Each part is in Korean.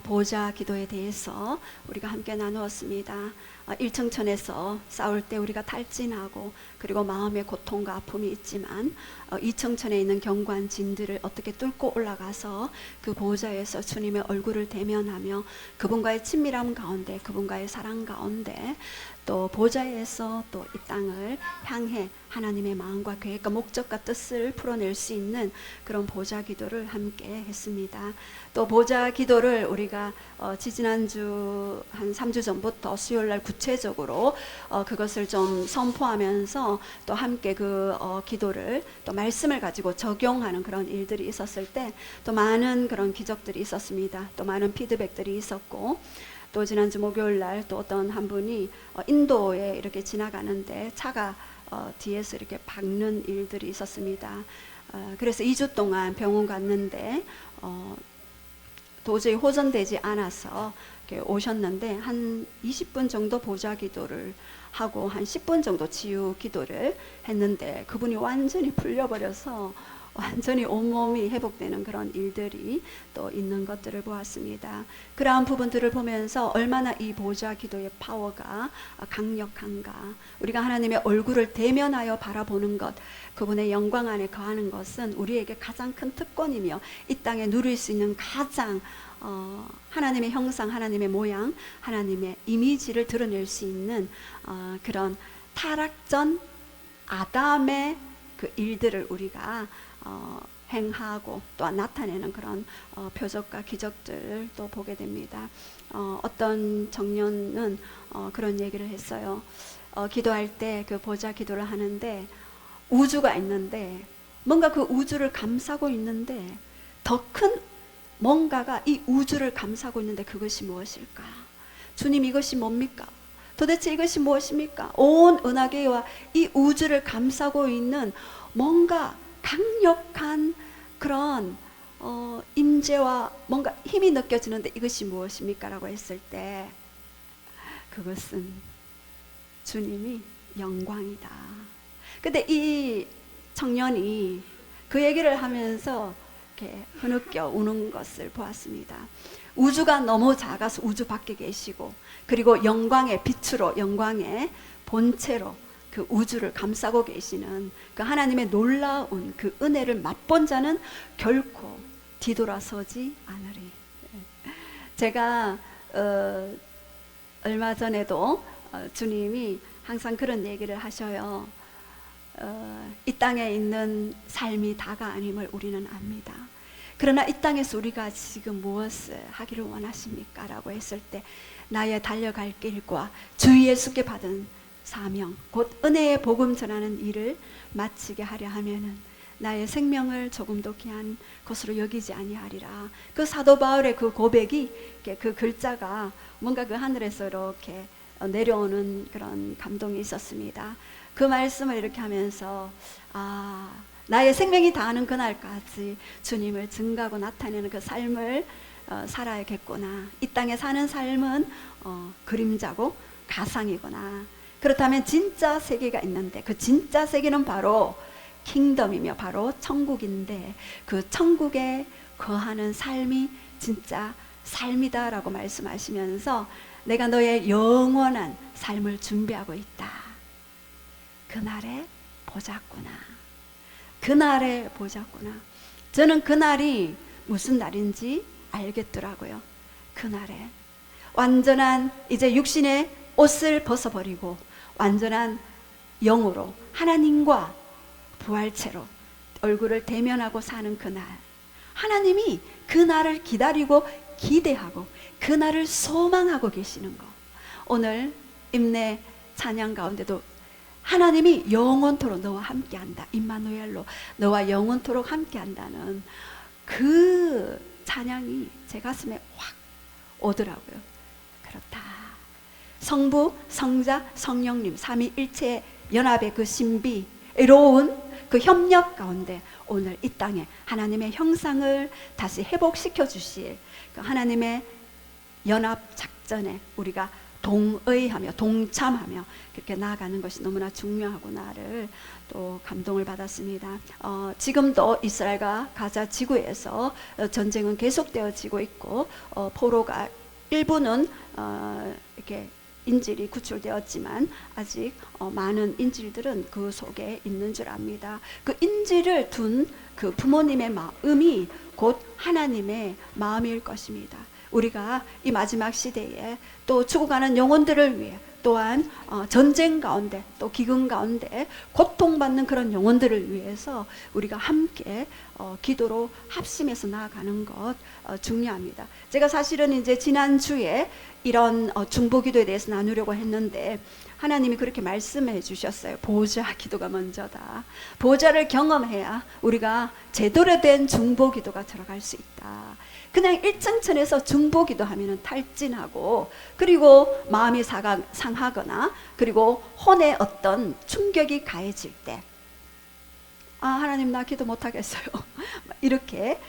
보호자 기도에 대해서 우리가 함께 나누었습니다. 1층천에서 싸울 때 우리가 탈진하고 그리고 마음의 고통과 아픔이 있지만 2층천에 있는 견고한 진들을 어떻게 뚫고 올라가서 그 보호자에서 주님의 얼굴을 대면하며 그분과의 친밀함 가운데, 그분과의 사랑 가운데 또 보호자에서 또 이 땅을 향해 하나님의 마음과 계획과 목적과 뜻을 풀어낼 수 있는 그런 보호자 기도를 함께 했습니다. 또 보호자 기도를 우리가 지지난주 한 3주 전부터 수요일날 구체적으로 그것을 좀 선포하면서 또 함께 그 기도를 또 말씀을 가지고 적용하는 그런 일들이 있었을 때 또 많은 그런 기적들이 있었습니다. 또 많은 피드백들이 있었고, 또 지난주 목요일날 또 어떤 한 분이 인도에 이렇게 지나가는데 차가 뒤에서 이렇게 박는 일들이 있었습니다. 그래서 2주 동안 병원 갔는데 도저히 호전되지 않아서 이렇게 오셨는데 한 20분 정도 보좌 기도를 하고 한 10분 정도 치유 기도를 했는데 그분이 완전히 풀려버려서 완전히 온몸이 회복되는 그런 일들이 또 있는 것들을 보았습니다. 그러한 부분들을 보면서 얼마나 이 보좌 기도의 파워가 강력한가. 우리가 하나님의 얼굴을 대면하여 바라보는 것, 그분의 영광 안에 거하는 것은 우리에게 가장 큰 특권이며 이 땅에 누릴 수 있는 가장 하나님의 형상, 하나님의 모양, 하나님의 이미지를 드러낼 수 있는 그런 타락전 아담의 그 일들을 우리가 행하고 또 나타내는 그런 표적과 기적들을 또 보게 됩니다. 어떤 청년은 그런 얘기를 했어요. 기도할 때 그 보좌 기도를 하는데 우주가 있는데 뭔가 그 우주를 감싸고 있는데 더 큰 뭔가가 이 우주를 감싸고 있는데 그것이 무엇일까? 주님, 이것이 뭡니까? 도대체 이것이 무엇입니까? 온 은하계와 이 우주를 감싸고 있는 뭔가 강력한 그런 임재와 뭔가 힘이 느껴지는데 이것이 무엇입니까? 라고 했을 때 그것은 주님이 영광이다. 근데 이 청년이 그 얘기를 하면서 이렇게 흐느껴 우는 것을 보았습니다. 우주가 너무 작아서 우주 밖에 계시고 그리고 영광의 빛으로, 영광의 본체로 그 우주를 감싸고 계시는 그 하나님의 놀라운 그 은혜를 맛본 자는 결코 뒤돌아서지 않으리. 제가 얼마 전에도 주님이 항상 그런 얘기를 하셔요. 이 땅에 있는 삶이 다가 아님을 우리는 압니다. 그러나 이 땅에서 우리가 지금 무엇을 하기를 원하십니까? 라고 했을 때 나의 달려갈 길과 주 예수께 받은 사명, 곧 은혜의 복음 전하는 일을 마치게 하려 하면은 나의 생명을 조금도 귀한 것으로 여기지 아니하리라. 그 사도 바울의 그 고백이, 그 글자가 뭔가 그 하늘에서 이렇게 내려오는 그런 감동이 있었습니다. 그 말씀을 이렇게 하면서 나의 생명이 다하는 그날까지 주님을 증거하고 나타내는 그 삶을 살아야겠구나. 이 땅에 사는 삶은 그림자고 가상이구나. 그렇다면 진짜 세계가 있는데 그 진짜 세계는 바로 킹덤이며 바로 천국인데 그 천국에 거하는 삶이 진짜 삶이다 라고 말씀하시면서 내가 너의 영원한 삶을 준비하고 있다. 그날에 보자꾸나. 그날에 보자꾸나. 저는 그날이 무슨 날인지 알겠더라고요. 그날에 완전한 이제 육신의 옷을 벗어버리고 완전한 영으로 하나님과 부활체로 얼굴을 대면하고 사는 그날, 하나님이 그날을 기다리고 기대하고 그날을 소망하고 계시는 것. 오늘 임내 찬양 가운데도 하나님이 영원토록 너와 함께한다, 임마누엘로 너와 영원토록 함께한다는 그 찬양이 제 가슴에 확 오더라고요. 그렇다. 성부, 성자, 성령님 삼위일체 연합의 그 신비로운 그 협력 가운데 오늘 이 땅에 하나님의 형상을 다시 회복시켜 주실 그 하나님의 연합 작전에 우리가 동의하며 동참하며 그렇게 나아가는 것이 너무나 중요하구나를 또 감동을 받았습니다. 지금도 이스라엘과 가자 지구에서 전쟁은 계속되어지고 있고 포로가 일부는 이렇게 인질이 구출되었지만 아직 많은 인질들은 그 속에 있는 줄 압니다. 그 인질을 둔 그 부모님의 마음이 곧 하나님의 마음일 것입니다. 우리가 이 마지막 시대에 또 죽어가는 영혼들을 위해 또한 전쟁 가운데 또 기근 가운데 고통받는 그런 영혼들을 위해서 우리가 함께 기도로 합심해서 나아가는 것 중요합니다. 제가 사실은 이제 지난주에 이런 중보기도에 대해서 나누려고 했는데 하나님이 그렇게 말씀해 주셨어요. 보호자 기도가 먼저다. 보호자를 경험해야 우리가 제대로 된 중보기도가 들어갈 수 있다. 그냥 일정천에서 중보기도 하면은 탈진하고 그리고 마음이 상하거나 그리고 혼에 어떤 충격이 가해질 때 하나님 나 기도 못하겠어요. 이렇게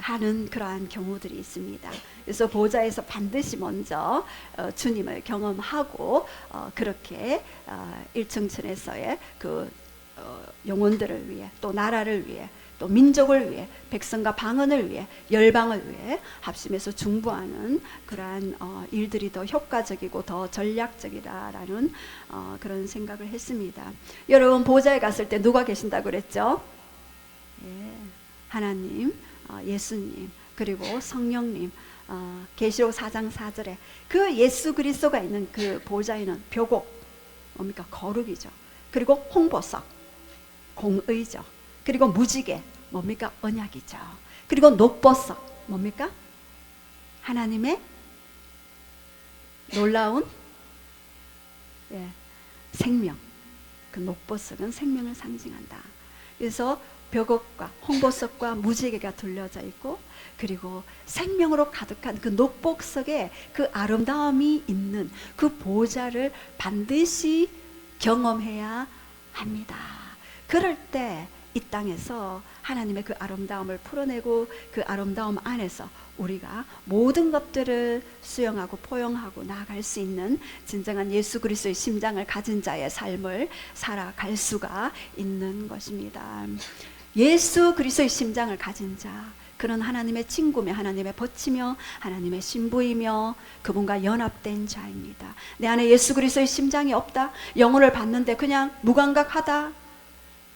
하는 그러한 경우들이 있습니다. 그래서 보호자에서 반드시 먼저 주님을 경험하고 그렇게 일정천에서의 그 영혼들을 위해 또 나라를 위해 또 민족을 위해 백성과 방언을 위해 열방을 위해 합심해서 중보하는 그러한 일들이 더 효과적이고 더 전략적이라는 그런 생각을 했습니다. 여러분 보호자에 갔을 때 누가 계신다고 그랬죠? 예, 하나님, 예수님 그리고 성령님. 계시록 4장 4절에 그 예수 그리스도가 있는 그 보호자에는 묘곡 뭡니까? 거룩이죠. 그리고 홍보석 공의죠. 그리고 무지개 뭡니까? 언약이죠. 그리고 녹보석 뭡니까? 하나님의 놀라운 생명. 그 녹보석은 생명을 상징한다. 그래서 벽옥과 홍보석과 무지개가 둘려져 있고 그리고 생명으로 가득한 그 녹보석에 그 아름다움이 있는 그 보호자를 반드시 경험해야 합니다. 그럴 때 이 땅에서 하나님의 그 아름다움을 풀어내고 그 아름다움 안에서 우리가 모든 것들을 수용하고 포용하고 나아갈 수 있는 진정한 예수 그리스도의 심장을 가진 자의 삶을 살아갈 수가 있는 것입니다. 예수 그리스도의 심장을 가진 자, 그는 하나님의 친구며 하나님의 버치며 하나님의 신부이며 그분과 연합된 자입니다. 내 안에 예수 그리스도의 심장이 없다, 영혼을 받는데 그냥 무감각하다,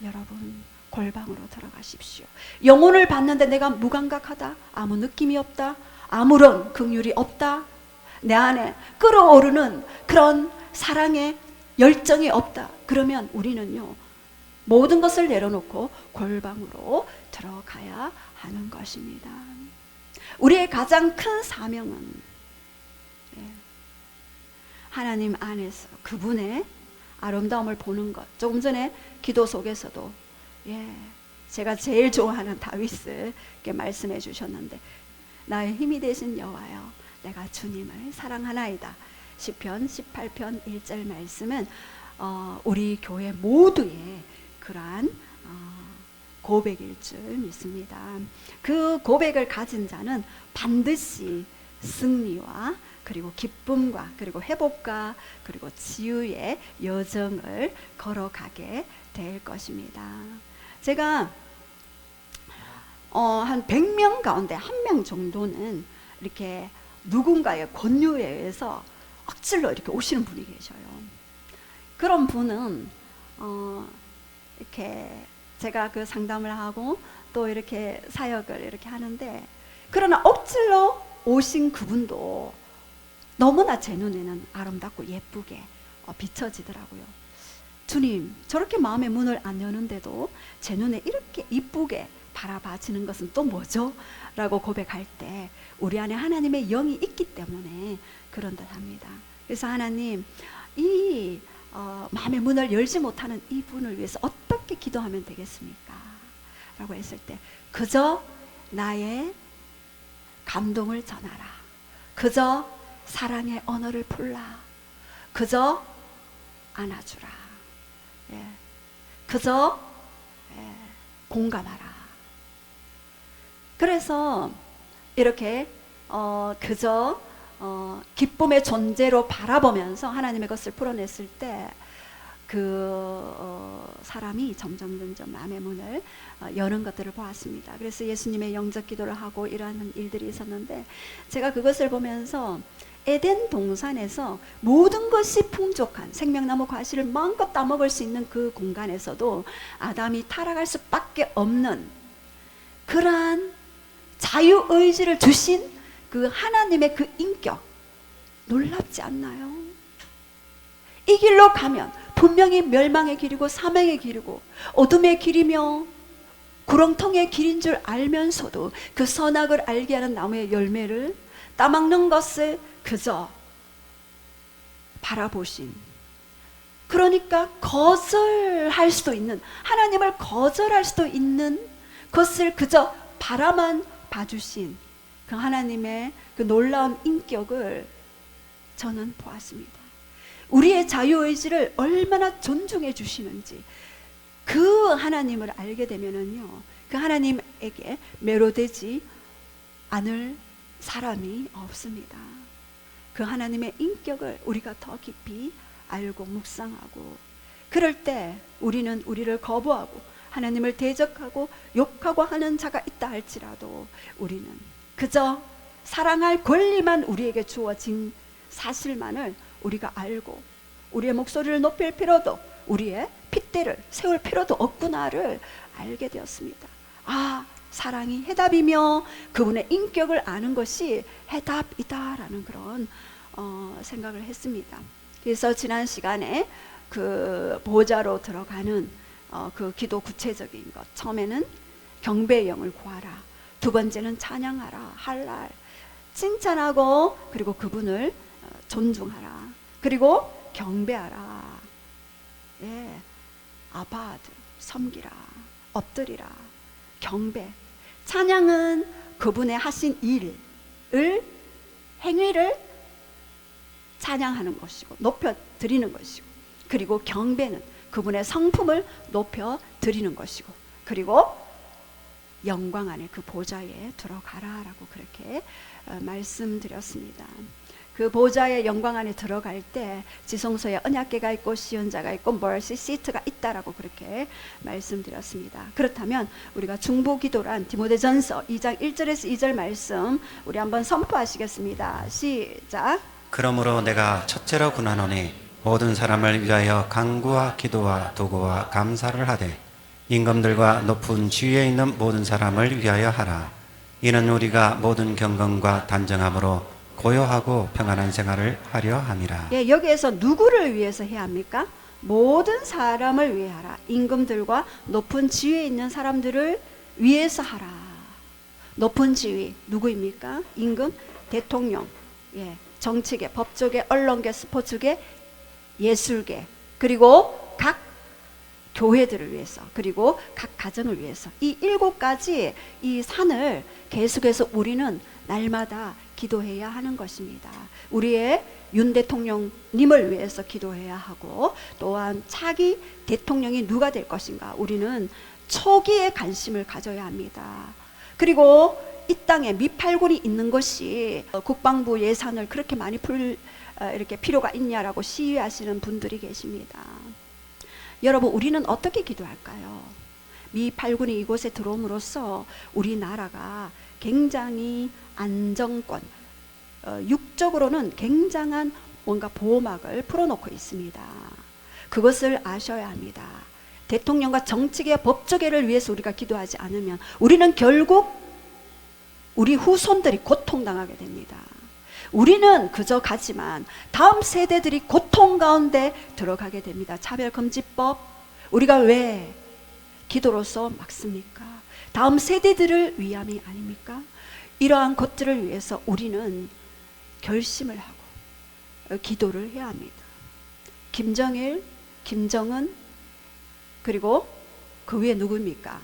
여러분 골방으로 들어가십시오. 영혼을 받는데 내가 무감각하다, 아무 느낌이 없다, 아무런 긍휼이 없다, 내 안에 끓어오르는 그런 사랑의 열정이 없다, 그러면 우리는요 모든 것을 내려놓고 골방으로 들어가야 하는 것입니다. 우리의 가장 큰 사명은 하나님 안에서 그분의 아름다움을 보는 것. 조금 전에 기도 속에서도 제가 제일 좋아하는 다윗을 말씀해 주셨는데 나의 힘이 되신 여호와여 내가 주님을 사랑하나이다. 시편 18편 1절 말씀은 우리 교회 모두의 그러한 고백일 줄 믿습니다. 그 고백을 가진 자는 반드시 승리와 그리고 기쁨과 그리고 회복과 그리고 치유의 여정을 걸어가게 될 것입니다. 제가 한 100명 가운데 1명 정도는 이렇게 누군가의 권유에 의해서 억지로 이렇게 오시는 분이 계셔요. 그런 분은 이렇게 제가 그 상담을 하고 또 이렇게 사역을 이렇게 하는데, 그러나 억지로 오신 그분도 너무나 제 눈에는 아름답고 예쁘게 비춰지더라고요. 주님, 저렇게 마음의 문을 안 여는데도 제 눈에 이렇게 이쁘게 바라봐지는 것은 또 뭐죠? 라고 고백할 때 우리 안에 하나님의 영이 있기 때문에 그런 듯 합니다. 그래서 하나님, 이 마음의 문을 열지 못하는 이 분을 위해서 어떻게 기도하면 되겠습니까? 라고 했을 때 그저 나의 감동을 전하라, 그저 사랑의 언어를 풀라, 그저 안아주라, 그저 공감하라. 그래서 이렇게 그저 기쁨의 존재로 바라보면서 하나님의 것을 풀어냈을 때 사람이 점점 마음의 문을 여는 것들을 보았습니다. 그래서 예수님의 영접 기도를 하고 이러한 일들이 있었는데, 제가 그것을 보면서 에덴 동산에서 모든 것이 풍족한 생명나무 과실을 마음껏 따먹을 수 있는 그 공간에서도 아담이 타락할 수밖에 없는 그러한 자유의지를 주신 그 하나님의 그 인격, 놀랍지 않나요? 이 길로 가면 분명히 멸망의 길이고 사망의 길이고 어둠의 길이며 구렁텅이의 길인 줄 알면서도 그 선악을 알게 하는 나무의 열매를 따먹는 것을 그저 바라보신, 그러니까 거절할 수도 있는, 하나님을 거절할 수도 있는 것을 그저 바라만 봐주신 그 하나님의 그 놀라운 인격을 저는 보았습니다. 우리의 자유의지를 얼마나 존중해 주시는지 그 하나님을 알게 되면은요, 그 하나님에게 매료되지 않을 사람이 없습니다. 그 하나님의 인격을 우리가 더 깊이 알고 묵상하고, 그럴 때 우리는 우리를 거부하고 하나님을 대적하고 욕하고 하는 자가 있다 할지라도 우리는 그저 사랑할 권리만 우리에게 주어진 사실만을 우리가 알고 우리의 목소리를 높일 필요도, 우리의 핏대를 세울 필요도 없구나를 알게 되었습니다. 아, 사랑이 해답이며 그분의 인격을 아는 것이 해답이다라는 그런 생각을 했습니다. 그래서 지난 시간에 그 보좌로 들어가는 그 기도 구체적인 것, 처음에는 경배의 영을 구하라, 두 번째는 찬양하라, 할랄, 칭찬하고 그리고 그분을 존중하라, 그리고 경배하라, 예, 아바드, 섬기라, 엎드리라, 경배. 찬양은 그분의 하신 일을, 행위를 찬양하는 것이고 높여 드리는 것이고, 그리고 경배는 그분의 성품을 높여 드리는 것이고, 그리고 영광 안에 그 보좌에 들어가라라고 그렇게 말씀드렸습니다. 그 보좌의 영광 안에 들어갈 때 지성소에 언약궤가 있고 시온자가 있고 머시 시트가 있다라고 그렇게 말씀드렸습니다. 그렇다면 우리가 중보기도란 디모데전서 2장 1절에서 2절 말씀 우리 한번 선포하시겠습니다. 시작. 그러므로 내가 첫째로 군하노니 모든 사람을 위하여 간구와 기도와 도구와 감사를 하되 임금들과 높은 지위에 있는 모든 사람을 위하여 하라. 이는 우리가 모든 경건과 단정함으로 고요하고 평안한 생활을 하려 함이라. 예, 여기에서 누구를 위해서 해야 합니까? 모든 사람을 위해 하라. 임금들과 높은 지위에 있는 사람들을 위해서 하라. 높은 지위 누구입니까? 임금, 대통령, 예, 정치계, 법조계, 언론계, 스포츠계, 예술계, 그리고 각 교회들을 위해서, 그리고 각 가정을 위해서, 이 7가지 이 산을 계속해서 우리는 날마다 기도해야 하는 것입니다. 우리의 윤 대통령님을 위해서 기도해야 하고, 또한 차기 대통령이 누가 될 것인가 우리는 초기에 관심을 가져야 합니다. 그리고 이 땅에 미팔군이 있는 것이 국방부 예산을 그렇게 많이 이렇게 필요가 있냐라고 시위하시는 분들이 계십니다. 여러분, 우리는 어떻게 기도할까요? 미팔군이 이곳에 들어옴으로써 우리나라가 굉장히 안정권, 육적으로는 굉장한 뭔가 보호막을 풀어놓고 있습니다. 그것을 아셔야 합니다. 대통령과 정치계, 법조계를 위해서 우리가 기도하지 않으면 우리는 결국 우리 후손들이 고통당하게 됩니다. 우리는 그저 가지만 다음 세대들이 고통 가운데 들어가게 됩니다. 차별금지법, 우리가 왜 기도로서 막습니까? 다음 세대들을 위함이 아닙니까? 이러한 것들을 위해서 우리는 결심을 하고 기도를 해야 합니다. 김정일, 김정은, 그리고 그 위에 누구입니까?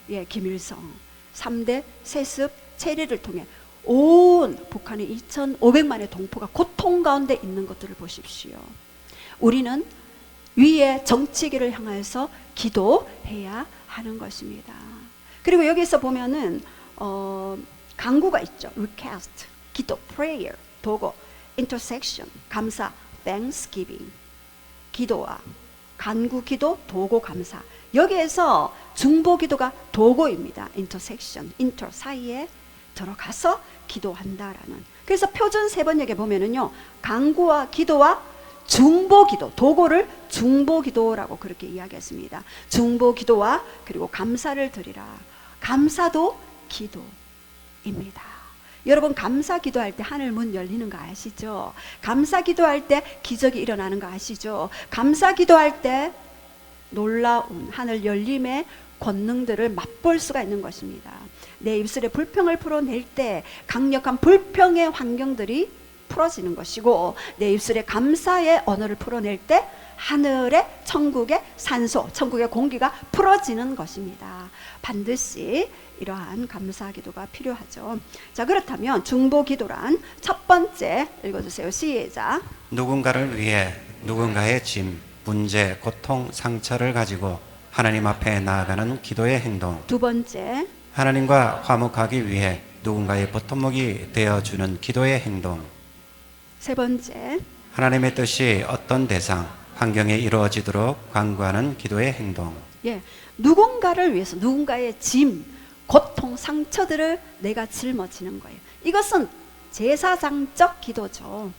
예, 김일성. 3대 세습 체리를 통해 온 북한의 2,500만의 동포가 고통 가운데 있는 것들을 보십시오. 우리는 위에 정치계를 향해서 기도해야 하는 것입니다. 그리고 여기서 보면은 강구가 있죠. request. 기도 prayer 도구, intercession 감사 thanksgiving 기도와 간구 기도 도구 감사. 여기에서 중보 기도가 도구입니다. intercession inter 사이에 들어가서 기도한다라는. 그래서 표준 세번역에 보면은요 간구와 기도와 중보 기도 도구를 중보 기도라고 그렇게 이야기했습니다. 중보 기도와 그리고 감사를 드리라. 감사도 기도입니다. 여러분 감사 기도할 때 하늘 문 열리는 거 아시죠? 감사 기도할 때 기적이 일어나는 거 아시죠? 감사 기도할 때 놀라운 하늘 열림의 권능들을 맛볼 수가 있는 것입니다. 내 입술에 불평을 풀어낼 때 강력한 불평의 환경들이 풀어지는 것이고, 내 입술에 감사의 언어를 풀어낼 때 하늘의 천국의 산소, 천국의 공기가 풀어지는 것입니다. 반드시 이러한 감사 기도가 필요하죠. 자, 그렇다면 중보 기도란 첫 번째 읽어주세요. 시작. 누군가를 위해 누군가의 짐, 문제, 고통, 상처를 가지고 하나님 앞에 나아가는 기도의 행동. 두 번째 하나님과 화목하기 위해 누군가의 버팀목이 되어주는 기도의 행동. 세 번째 하나님의 뜻이 어떤 대상, 환경에 이루어지도록 간구하는 기도의 행동. 예, 누군가를 위해서 누군가의 짐, 고통, 상처들을 내가 짊어지는 거예요. 이것은 제사장적 기도죠.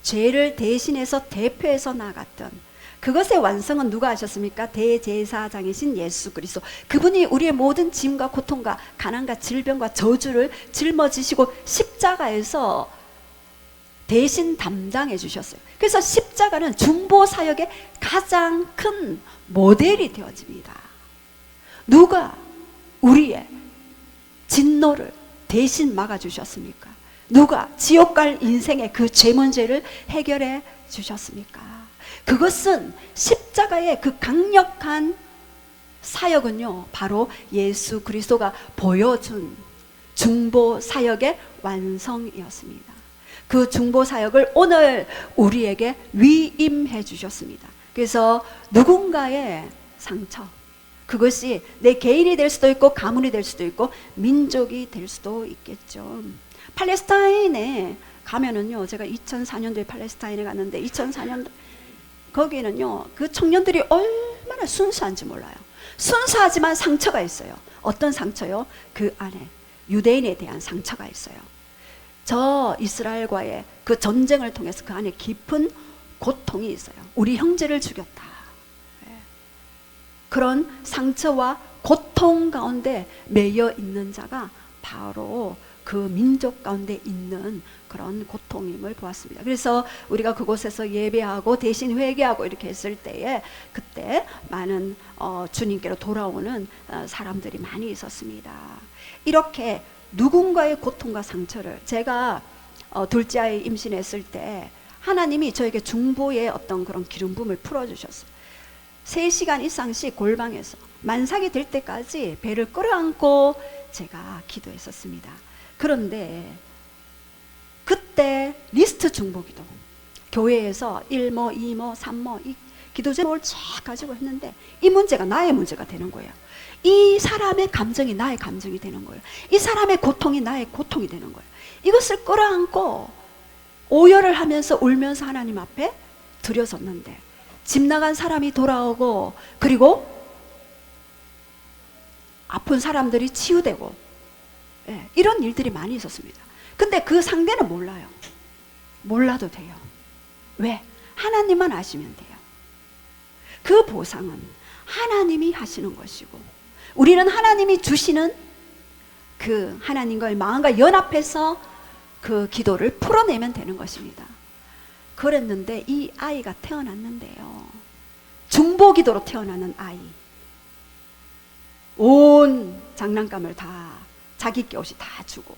죄를 대신해서 대표해서 나갔던 그것의 완성은 누가 하셨습니까? 대제사장이신 예수 그리스도. 그분이 우리의 모든 짐과 고통과 가난과 질병과 저주를 짊어지시고 십자가에서 대신 담당해 주셨어요. 그래서 십자가는 중보 사역의 가장 큰 모델이 되어집니다. 누가 우리의 진노를 대신 막아주셨습니까? 누가 지옥 갈 인생의 그 죄 문제를 해결해 주셨습니까? 그것은 십자가의 그 강력한 사역은요, 바로 예수 그리스도가 보여준 중보 사역의 완성이었습니다. 그 중보 사역을 오늘 우리에게 위임해 주셨습니다. 그래서 누군가의 상처, 그것이 내 개인이 될 수도 있고 가문이 될 수도 있고 민족이 될 수도 있겠죠. 팔레스타인에 가면은요, 제가 2004년도에 팔레스타인에 갔는데 2004년도 거기는요 그 청년들이 얼마나 순수한지 몰라요. 순수하지만 상처가 있어요. 어떤 상처요? 그 안에 유대인에 대한 상처가 있어요. 저 이스라엘과의 그 전쟁을 통해서 그 안에 깊은 고통이 있어요. 우리 형제를 죽였다. 그런 상처와 고통 가운데 매여 있는 자가 바로 그 민족 가운데 있는 그런 고통임을 보았습니다. 그래서 우리가 그곳에서 예배하고 대신 회개하고 이렇게 했을 때에 그때 많은 주님께로 돌아오는 사람들이 많이 있었습니다. 이렇게 누군가의 고통과 상처를, 제가 둘째 아이 임신했을 때 하나님이 저에게 중보의 어떤 그런 기름 부음을 풀어주셨어요. 3시간 이상씩 골방에서 만삭이 될 때까지 배를 끌어안고 제가 기도했었습니다. 그런데 그때 리스트 중보기도, 교회에서 1모, 2모, 3모 이 기도 제목을 쫙 가지고 했는데 이 문제가 나의 문제가 되는 거예요. 이 사람의 감정이 나의 감정이 되는 거예요. 이 사람의 고통이 나의 고통이 되는 거예요. 이것을 끌어안고 오열을 하면서 울면서 하나님 앞에 드려졌는데, 집 나간 사람이 돌아오고 그리고 아픈 사람들이 치유되고, 예, 이런 일들이 많이 있었습니다. 근데 그 상대는 몰라요. 몰라도 돼요. 왜? 하나님만 아시면 돼요. 그 보상은 하나님이 하시는 것이고, 우리는 하나님이 주시는 그 하나님과의 마음과 연합해서 그 기도를 풀어내면 되는 것입니다. 그랬는데 이 아이가 태어났는데요, 중보 기도로 태어나는 아이, 온 장난감을 다 자기 게 없이 다 주고,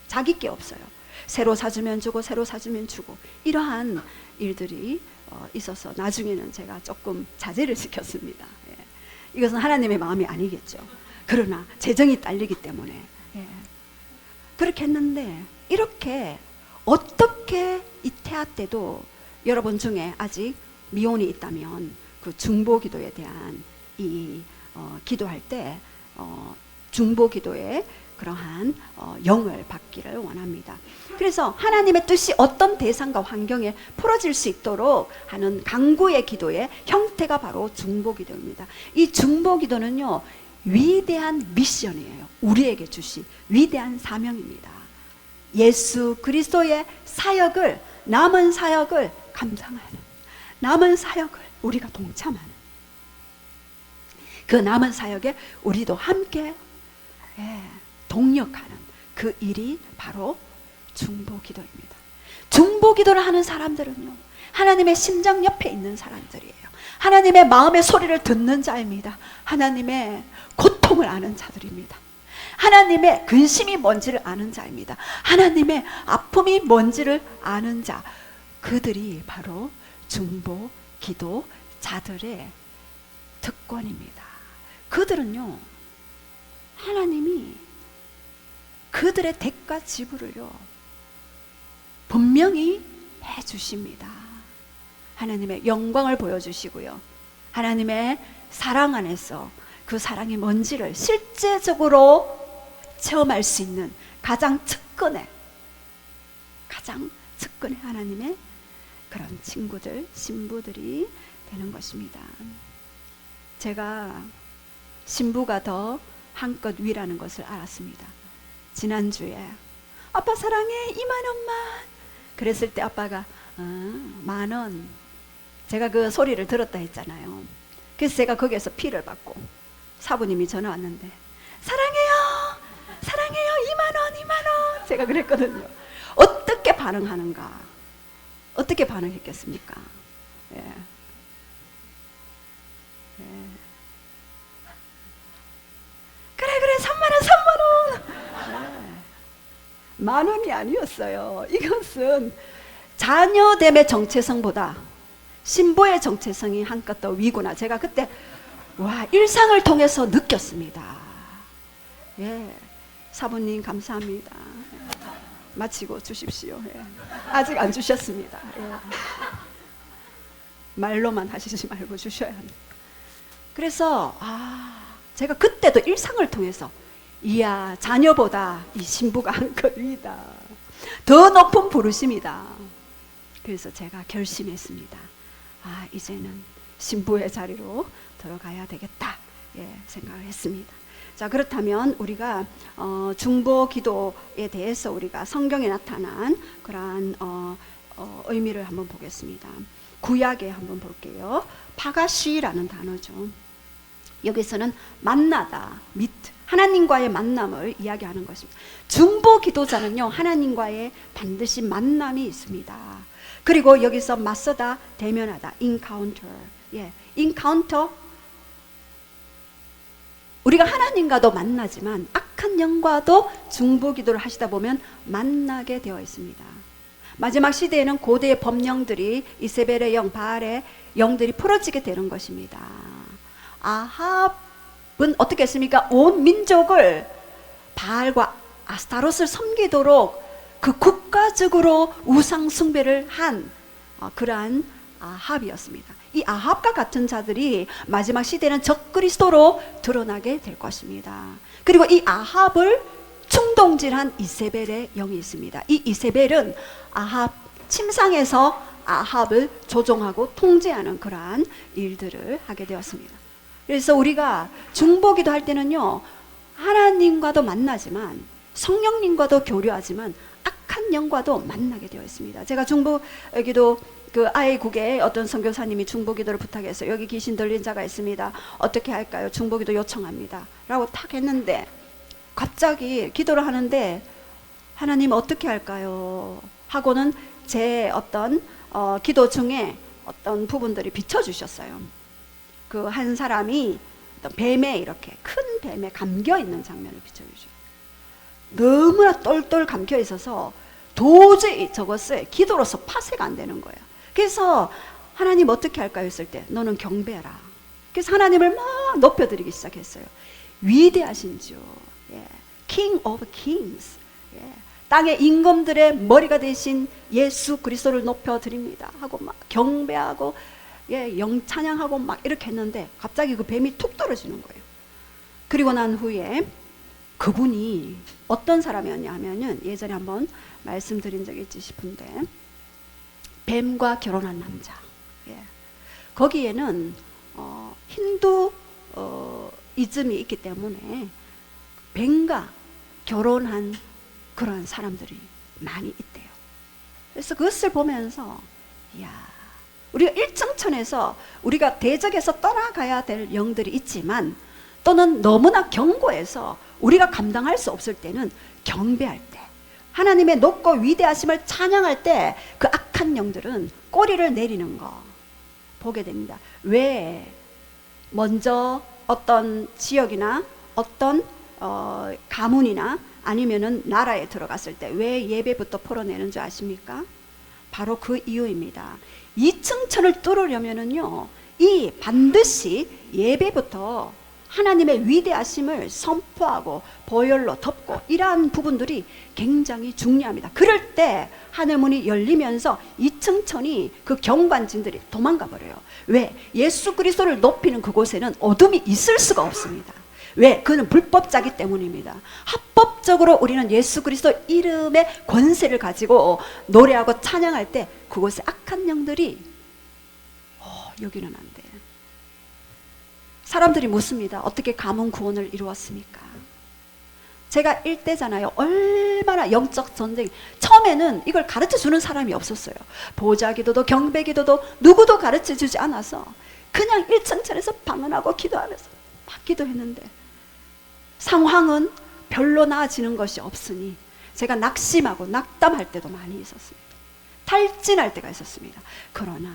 자기 게 없어요. 새로 사주면 주고 새로 사주면 주고, 이러한 일들이 있어서 나중에는 제가 조금 자제를 시켰습니다. 이것은 하나님의 마음이 아니겠죠. 그러나 재정이 딸리기 때문에 그렇게 했는데, 이렇게 어떻게 이 태아 때도 여러분 중에 아직 미혼이 있다면 그 중보 기도에 대한 이 기도할 때 중보 기도의 그러한 영을 받기를 원합니다. 그래서 하나님의 뜻이 어떤 대상과 환경에 풀어질 수 있도록 하는 간구의 기도의 형태가 바로 중보기도입니다. 이 중보기도는요, 위대한 미션이에요. 우리에게 주신 위대한 사명입니다. 예수 그리스도의 사역을, 남은 사역을 감당하는, 남은 사역을 우리가 동참하는, 그 남은 사역에 우리도 함께 동력하는 그 일이 바로 중보기도입니다. 중보기도를 하는 사람들은요, 하나님의 심장 옆에 있는 사람들이에요. 하나님의 마음의 소리를 듣는 자입니다. 하나님의 고통을 아는 자들입니다. 하나님의 근심이 뭔지를 아는 자입니다. 하나님의 아픔이 뭔지를 아는 자, 그들이 바로 중보기도자들의 특권입니다. 그들은요, 하나님이 그들의 대가 지불을요 분명히 해주십니다. 하나님의 영광을 보여주시고요, 하나님의 사랑 안에서 그 사랑이 뭔지를 실제적으로 체험할 수 있는 가장 측근의 하나님의 그런 친구들, 신부들이 되는 것입니다. 제가 신부가 더 한껏 위라는 것을 알았습니다. 지난주에 아빠 사랑해 2만 원만 그랬을 때 아빠가 10,000원, 제가 그 소리를 들었다 했잖아요. 그래서 제가 거기에서 피를 받고 사부님이 전화 왔는데 사랑해요 2만 원 제가 그랬거든요. 어떻게 반응하는가, 어떻게 반응했겠습니까? 예. 그래 3만 원 10,000원이 아니었어요. 이것은 자녀됨의 정체성보다 신부의 정체성이 한껏 더 위구나. 제가 그때 일상을 통해서 느꼈습니다. 예, 사부님 감사합니다. 마치고 주십시오. 예. 아직 안 주셨습니다. 예. 말로만 하시지 말고 주셔야 합니다. 그래서 제가 그때도 일상을 통해서 이야, 자녀보다 이 신부가 한껏 위다, 더 높은 부르심이다. 그래서 제가 결심했습니다. 이제는 신부의 자리로 들어가야 되겠다, 생각을 했습니다. 자, 그렇다면 우리가 중보 기도에 대해서 우리가 성경에 나타난 그러한 의미를 한번 보겠습니다. 구약에 한번 볼게요. 파가시라는 단어죠. 여기서는 만나다, meet, 하나님과의 만남을 이야기하는 것입니다. 중보 기도자는요, 하나님과의 반드시 만남이 있습니다. 그리고 여기서 맞서다, 대면하다, encounter. encounter. 우리가 하나님과도 만나지만 악한 영과도 중보 기도를 하시다 보면 만나게 되어 있습니다. 마지막 시대에는 고대의 법령들이, 이세벨의 영, 바알의 영들이 풀어지게 되는 것입니다. 아합은 어떻게 했습니까? 온 민족을 바알과 아스타롯을 섬기도록 그 국가적으로 우상 숭배를 한 그러한 아합이었습니다. 이 아합과 같은 자들이 마지막 시대는 적그리스도로 드러나게 될 것입니다. 그리고 이 아합을 충동질한 이세벨의 영이 있습니다. 이 이세벨은 아합 침상에서 아합을 조종하고 통제하는 그러한 일들을 하게 되었습니다. 그래서 우리가 중보기도 할 때는요, 하나님과도 만나지만 성령님과도 교류하지만 악한 영과도 만나게 되어 있습니다. 제가 중보기도 그 아이국에 어떤 선교사님이 중보기도를 부탁해서 여기 귀신 들린 자가 있습니다. 어떻게 할까요? 중보기도 요청합니다. 라고 탁 했는데 갑자기 기도를 하는데 하나님 어떻게 할까요? 하고는 제 어떤 기도 중에 어떤 부분들이 비춰주셨어요. 그 한 사람이 어떤 뱀에, 이렇게 큰 뱀에 감겨 있는 장면을 비춰주셨어요. 너무나 똘똘 감겨 있어서 도저히 저것을 기도로서 파쇄가 안 되는 거예요. 그래서 하나님 어떻게 할까요? 했을 때 너는 경배하라. 그래서 하나님을 막 높여드리기 시작했어요. 위대하신 주, King of Kings, 땅의 임금들의 머리가 되신 예수 그리스도를 높여드립니다 하고 막 경배하고 영찬양하고 막 이렇게 했는데 갑자기 그 뱀이 툭 떨어지는 거예요. 그리고 난 후에 그분이 어떤 사람이었냐 하면은 예전에 한번 말씀드린 적이 있지 싶은데, 뱀과 결혼한 남자. 예. 거기에는 힌두 이즘이 있기 때문에 뱀과 결혼한 그런 사람들이 많이 있대요. 그래서 그것을 보면서 이야, 우리가 일정천에서 우리가 대적에서 떠나가야 될 영들이 있지만, 또는 너무나 견고해서 우리가 감당할 수 없을 때는 경배할 때, 하나님의 높고 위대하심을 찬양할 때 그 악한 영들은 꼬리를 내리는 거 보게 됩니다. 왜 먼저 어떤 지역이나 어떤 가문이나 아니면은 나라에 들어갔을 때 왜 예배부터 풀어내는 줄 아십니까? 바로 그 이유입니다. 2층 천을 뚫으려면은요, 이 반드시 예배부터 하나님의 위대하심을 선포하고 보혈로 덮고, 이러한 부분들이 굉장히 중요합니다. 그럴 때 하늘문이 열리면서 2층 천이 그 경관진들이 도망가 버려요. 왜? 예수 그리스도를 높이는 그곳에는 어둠이 있을 수가 없습니다. 왜? 그는 불법자기 때문입니다. 합법적으로 우리는 예수 그리스도 이름의 권세를 가지고 노래하고 찬양할 때 그곳에 악한 영들이 여기는 안 돼. 사람들이 묻습니다. 어떻게 가문 구원을 이루었습니까? 제가 일대잖아요. 얼마나 영적 전쟁. 처음에는 이걸 가르쳐 주는 사람이 없었어요. 보좌 기도도 경배 기도도 누구도 가르쳐 주지 않아서 그냥 1층천에서 방언하고 기도하면서 막 기도했는데 상황은 별로 나아지는 것이 없으니 제가 낙심하고 낙담할 때도 많이 있었습니다. 탈진할 때가 있었습니다. 그러나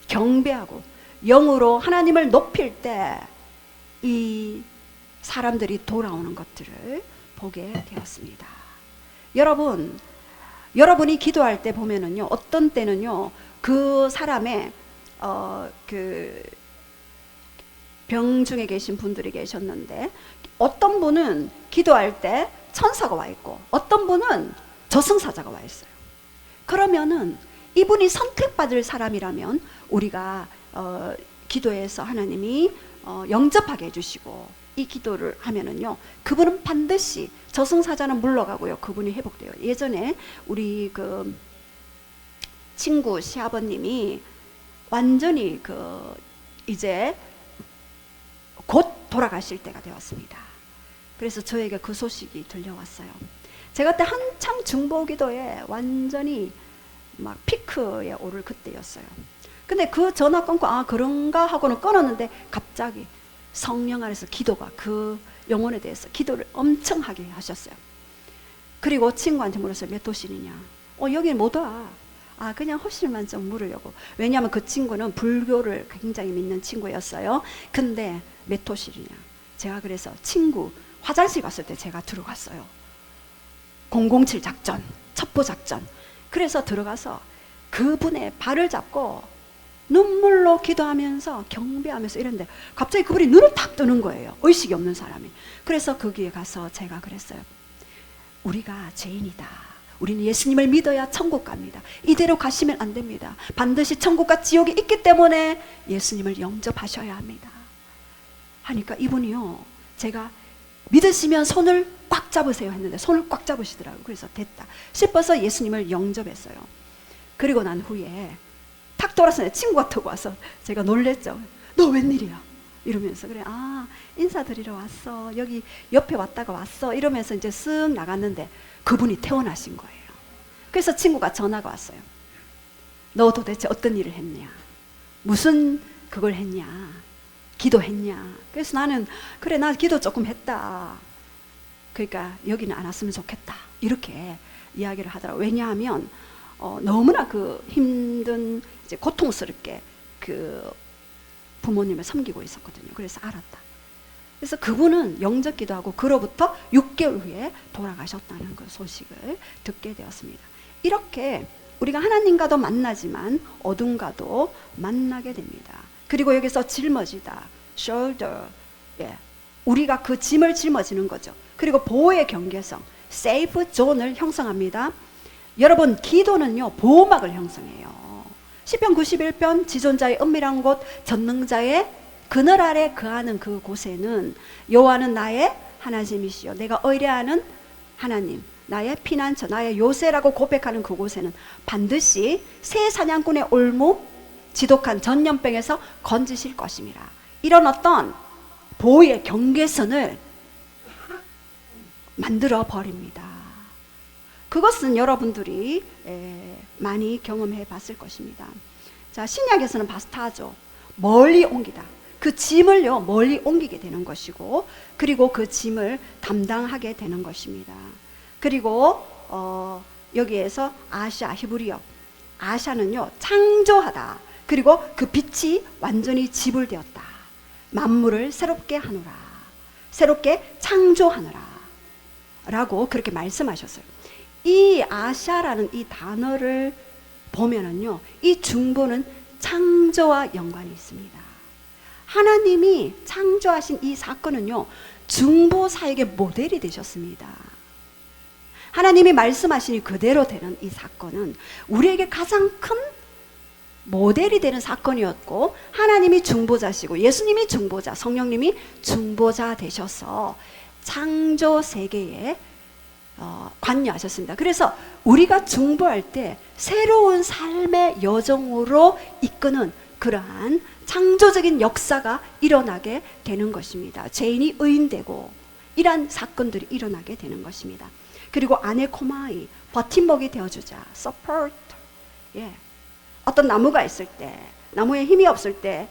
경배하고 영으로 하나님을 높일 때 이 사람들이 돌아오는 것들을 보게 되었습니다. 여러분이 기도할 때 보면은요, 어떤 때는요, 그 사람의 그 병 중에 계신 분들이 계셨는데, 어떤 분은 기도할 때 천사가 와 있고 어떤 분은 저승사자가 와 있어요. 그러면은 이분이 선택받을 사람이라면 우리가 기도해서 하나님이 영접하게 해주시고 이 기도를 하면은요, 그분은 반드시, 저승사자는 물러가고요, 그분이 회복돼요. 예전에 우리 그 친구 시아버님이 완전히 이제 곧 돌아가실 때가 되었습니다. 그래서 저에게 그 소식이 들려왔어요. 제가 그때 한창 중보기도에 완전히 막 피크에 오를 그때였어요. 근데 그 전화 끊고 그런가 하고는 끊었는데 갑자기 성령 안에서 기도가 그 영혼에 대해서 기도를 엄청 하게 하셨어요. 그리고 친구한테 물었어요. 몇 호실이냐? 여기 못 와. 그냥 호실만 좀 물으려고. 왜냐하면 그 친구는 불교를 굉장히 믿는 친구였어요. 근데 몇 호실이냐? 제가 그래서 친구 화장실 갔을 때 제가 들어갔어요. 007 작전, 첩보 작전. 그래서 들어가서 그분의 발을 잡고 눈물로 기도하면서 경배하면서 이랬는데 갑자기 그분이 눈을 탁 뜨는 거예요. 의식이 없는 사람이. 그래서 거기에 가서 제가 그랬어요. 우리가 죄인이다. 우리는 예수님을 믿어야 천국 갑니다. 이대로 가시면 안 됩니다. 반드시 천국과 지옥이 있기 때문에 예수님을 영접하셔야 합니다. 하니까 이분이요, 제가 믿으시면 손을 꽉 잡으세요 했는데 손을 꽉 잡으시더라고요. 그래서 됐다 싶어서 예수님을 영접했어요. 그리고 난 후에 탁 돌아서 친구가 타고 와서 제가 놀랬죠. 너 웬일이야? 이러면서 그래, 인사드리러 왔어. 여기 옆에 왔다가 왔어. 이러면서 이제 쓱 나갔는데 그분이 퇴원하신 거예요. 그래서 친구가 전화가 왔어요. 너 도대체 어떤 일을 했냐? 무슨 그걸 했냐? 기도했냐? 그래서 나는 그래, 나 기도 조금 했다. 그러니까 여기는 안 왔으면 좋겠다. 이렇게 이야기를 하더라고요. 왜냐하면 너무나 그 힘든, 이제 고통스럽게 그 부모님을 섬기고 있었거든요. 그래서 알았다. 그래서 그분은 영접 기도하고 그로부터 6개월 후에 돌아가셨다는 그 소식을 듣게 되었습니다. 이렇게 우리가 하나님과도 만나지만 어둠과도 만나게 됩니다. 그리고 여기서 짊어지다, shoulder, 우리가 그 짐을 짊어지는 거죠. 그리고 보호의 경계성, safe zone을 형성합니다. 여러분, 기도는요, 보호막을 형성해요. 시편 91편, 지존자의 은밀한 곳, 전능자의 그늘 아래 거하는 그 곳에는 여호와는 나의 하나님이시요 내가 의뢰하는 하나님, 나의 피난처, 나의 요새라고 고백하는 그곳에는 반드시 새 사냥꾼의 올무, 지독한 전염병에서 건지실 것임이라. 이런 어떤 보호의 경계선을 만들어 버립니다. 그것은 여러분들이 많이 경험해 봤을 것입니다. 자, 신약에서는 바스타죠. 멀리 옮기다. 그 짐을요 멀리 옮기게 되는 것이고, 그리고 그 짐을 담당하게 되는 것입니다. 그리고 여기에서 아샤, 히브리어 아샤는요 창조하다. 그리고 그 빛이 완전히 지불되었다. 만물을 새롭게 하노라, 새롭게 창조하노라 라고 그렇게 말씀하셨어요. 이 아샤라는 이 단어를 보면은요, 이 중보는 창조와 연관이 있습니다. 하나님이 창조하신 이 사건은요, 중보사에게 모델이 되셨습니다. 하나님이 말씀하시니 그대로 되는 이 사건은 우리에게 가장 큰 모델이 되는 사건이었고, 하나님이 중보자시고 예수님이 중보자, 성령님이 중보자 되셔서 창조 세계에 관여하셨습니다. 그래서 우리가 중보할 때 새로운 삶의 여정으로 이끄는 그러한 창조적인 역사가 일어나게 되는 것입니다. 죄인이 의인되고 이러한 사건들이 일어나게 되는 것입니다. 그리고 아네코마이, 버팀목이 되어주자, support. 예. 어떤 나무가 있을 때, 나무에 힘이 없을 때,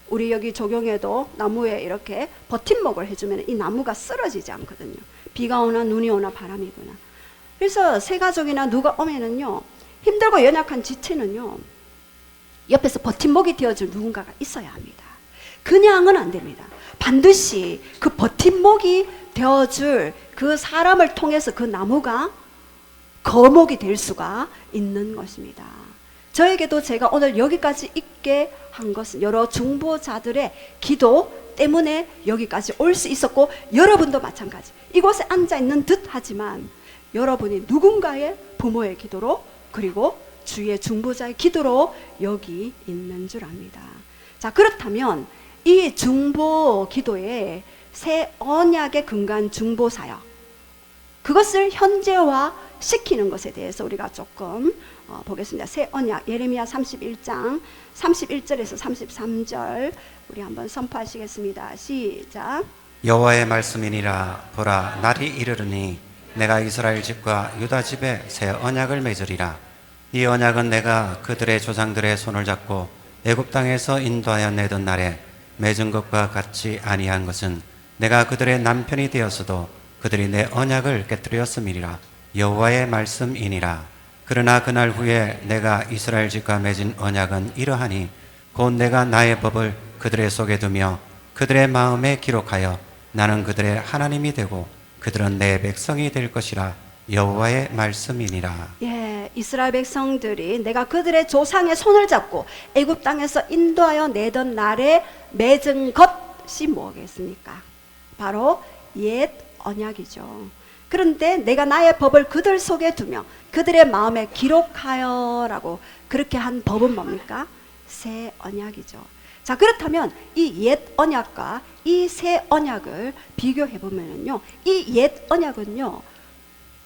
우리 여기 조경에도 나무에 이렇게 버팀목을 해주면 이 나무가 쓰러지지 않거든요. 비가 오나 눈이 오나 바람이 부나. 그래서 새 가족이나 누가 오면은요, 힘들고 연약한 지체는요, 옆에서 버팀목이 되어줄 누군가가 있어야 합니다. 그냥은 안 됩니다. 반드시 그 버팀목이 되어줄 그 사람을 통해서 그 나무가 거목이 될 수가 있는 것입니다. 저에게도 제가 오늘 여기까지 있게 한 것은 여러 중보자들의 기도 때문에 여기까지 올 수 있었고, 여러분도 마찬가지. 이곳에 앉아 있는 듯 하지만 여러분이 누군가의 부모의 기도로, 그리고 주의 중보자의 기도로 여기 있는 줄 압니다. 자, 그렇다면 이 중보 기도에 새 언약에 근거한 중보사역, 그것을 현재화 시키는 것에 대해서 우리가 조금 보겠습니다. 새 언약, 예레미야 31장 31절에서 33절 우리 한번 선포하시겠습니다. 시작. 여호와의 말씀이니라. 보라, 날이 이르르니 내가 이스라엘 집과 유다 집에 새 언약을 맺으리라. 이 언약은 내가 그들의 조상들의 손을 잡고 애굽 땅에서 인도하여 내던 날에 맺은 것과 같이 아니한 것은 내가 그들의 남편이 되었어도 그들이 내 언약을 깨뜨렸음이니라. 여호와의 말씀이니라. 그러나 그날 후에 내가 이스라엘 집과 맺은 언약은 이러하니 곧 내가 나의 법을 그들의 속에 두며 그들의 마음에 기록하여 나는 그들의 하나님이 되고 그들은 내 백성이 될 것이라. 여호와의 말씀이니라. 예, 이스라엘 백성들이 내가 그들의 조상의 손을 잡고 애굽 땅에서 인도하여 내던 날에 맺은 것이 뭐겠습니까? 바로 옛 언약이죠. 그런데 내가 나의 법을 그들 속에 두며 그들의 마음에 기록하여 라고 그렇게 한 법은 뭡니까? 새 언약이죠. 자, 그렇다면 이 옛 언약과 이 새 언약을 비교해 보면요, 이 옛 언약은요,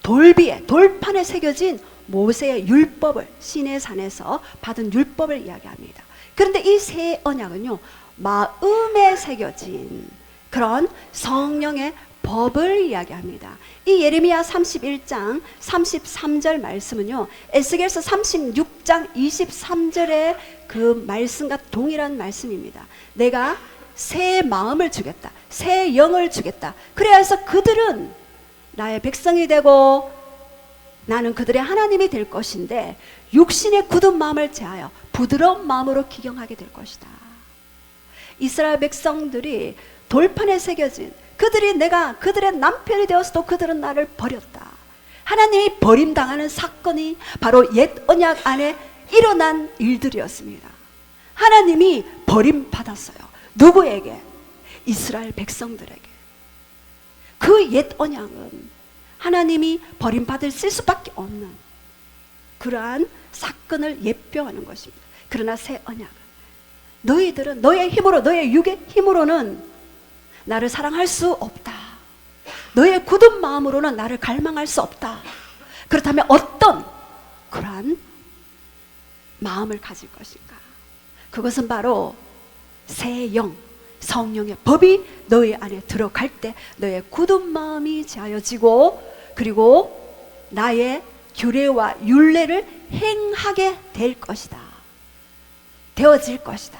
돌판에 새겨진 모세의 율법을, 시내산에서 받은 율법을 이야기합니다. 그런데 이 새 언약은요, 마음에 새겨진 그런 성령의 법을 이야기합니다. 이 예레미야 31장 33절 말씀은요, 에스겔서 36장 23절의 그 말씀과 동일한 말씀입니다. 내가 새 마음을 주겠다, 새 영을 주겠다. 그래서 그들은 나의 백성이 되고 나는 그들의 하나님이 될 것인데, 육신의 굳은 마음을 제하여 부드러운 마음으로 기경하게 될 것이다. 이스라엘 백성들이 돌판에 새겨진, 그들이 내가 그들의 남편이 되었어도 그들은 나를 버렸다. 하나님이 버림당하는 사건이 바로 옛 언약 안에 일어난 일들이었습니다. 하나님이 버림받았어요. 누구에게? 이스라엘 백성들에게. 그 옛 언약은 하나님이 버림받을 수밖에 없는 그러한 사건을 예표하는 것입니다. 그러나 새 언약은 너희들은 너의 힘으로, 너의 육의 힘으로는 나를 사랑할 수 없다. 너의 굳은 마음으로는 나를 갈망할 수 없다. 그렇다면 어떤 그러한 마음을 가질 것인가? 그것은 바로 새 영, 성령의 법이 너희 안에 들어갈 때 너의 굳은 마음이 제하여지고, 그리고 나의 규례와 율례를 행하게 될 것이다. 되어질 것이다.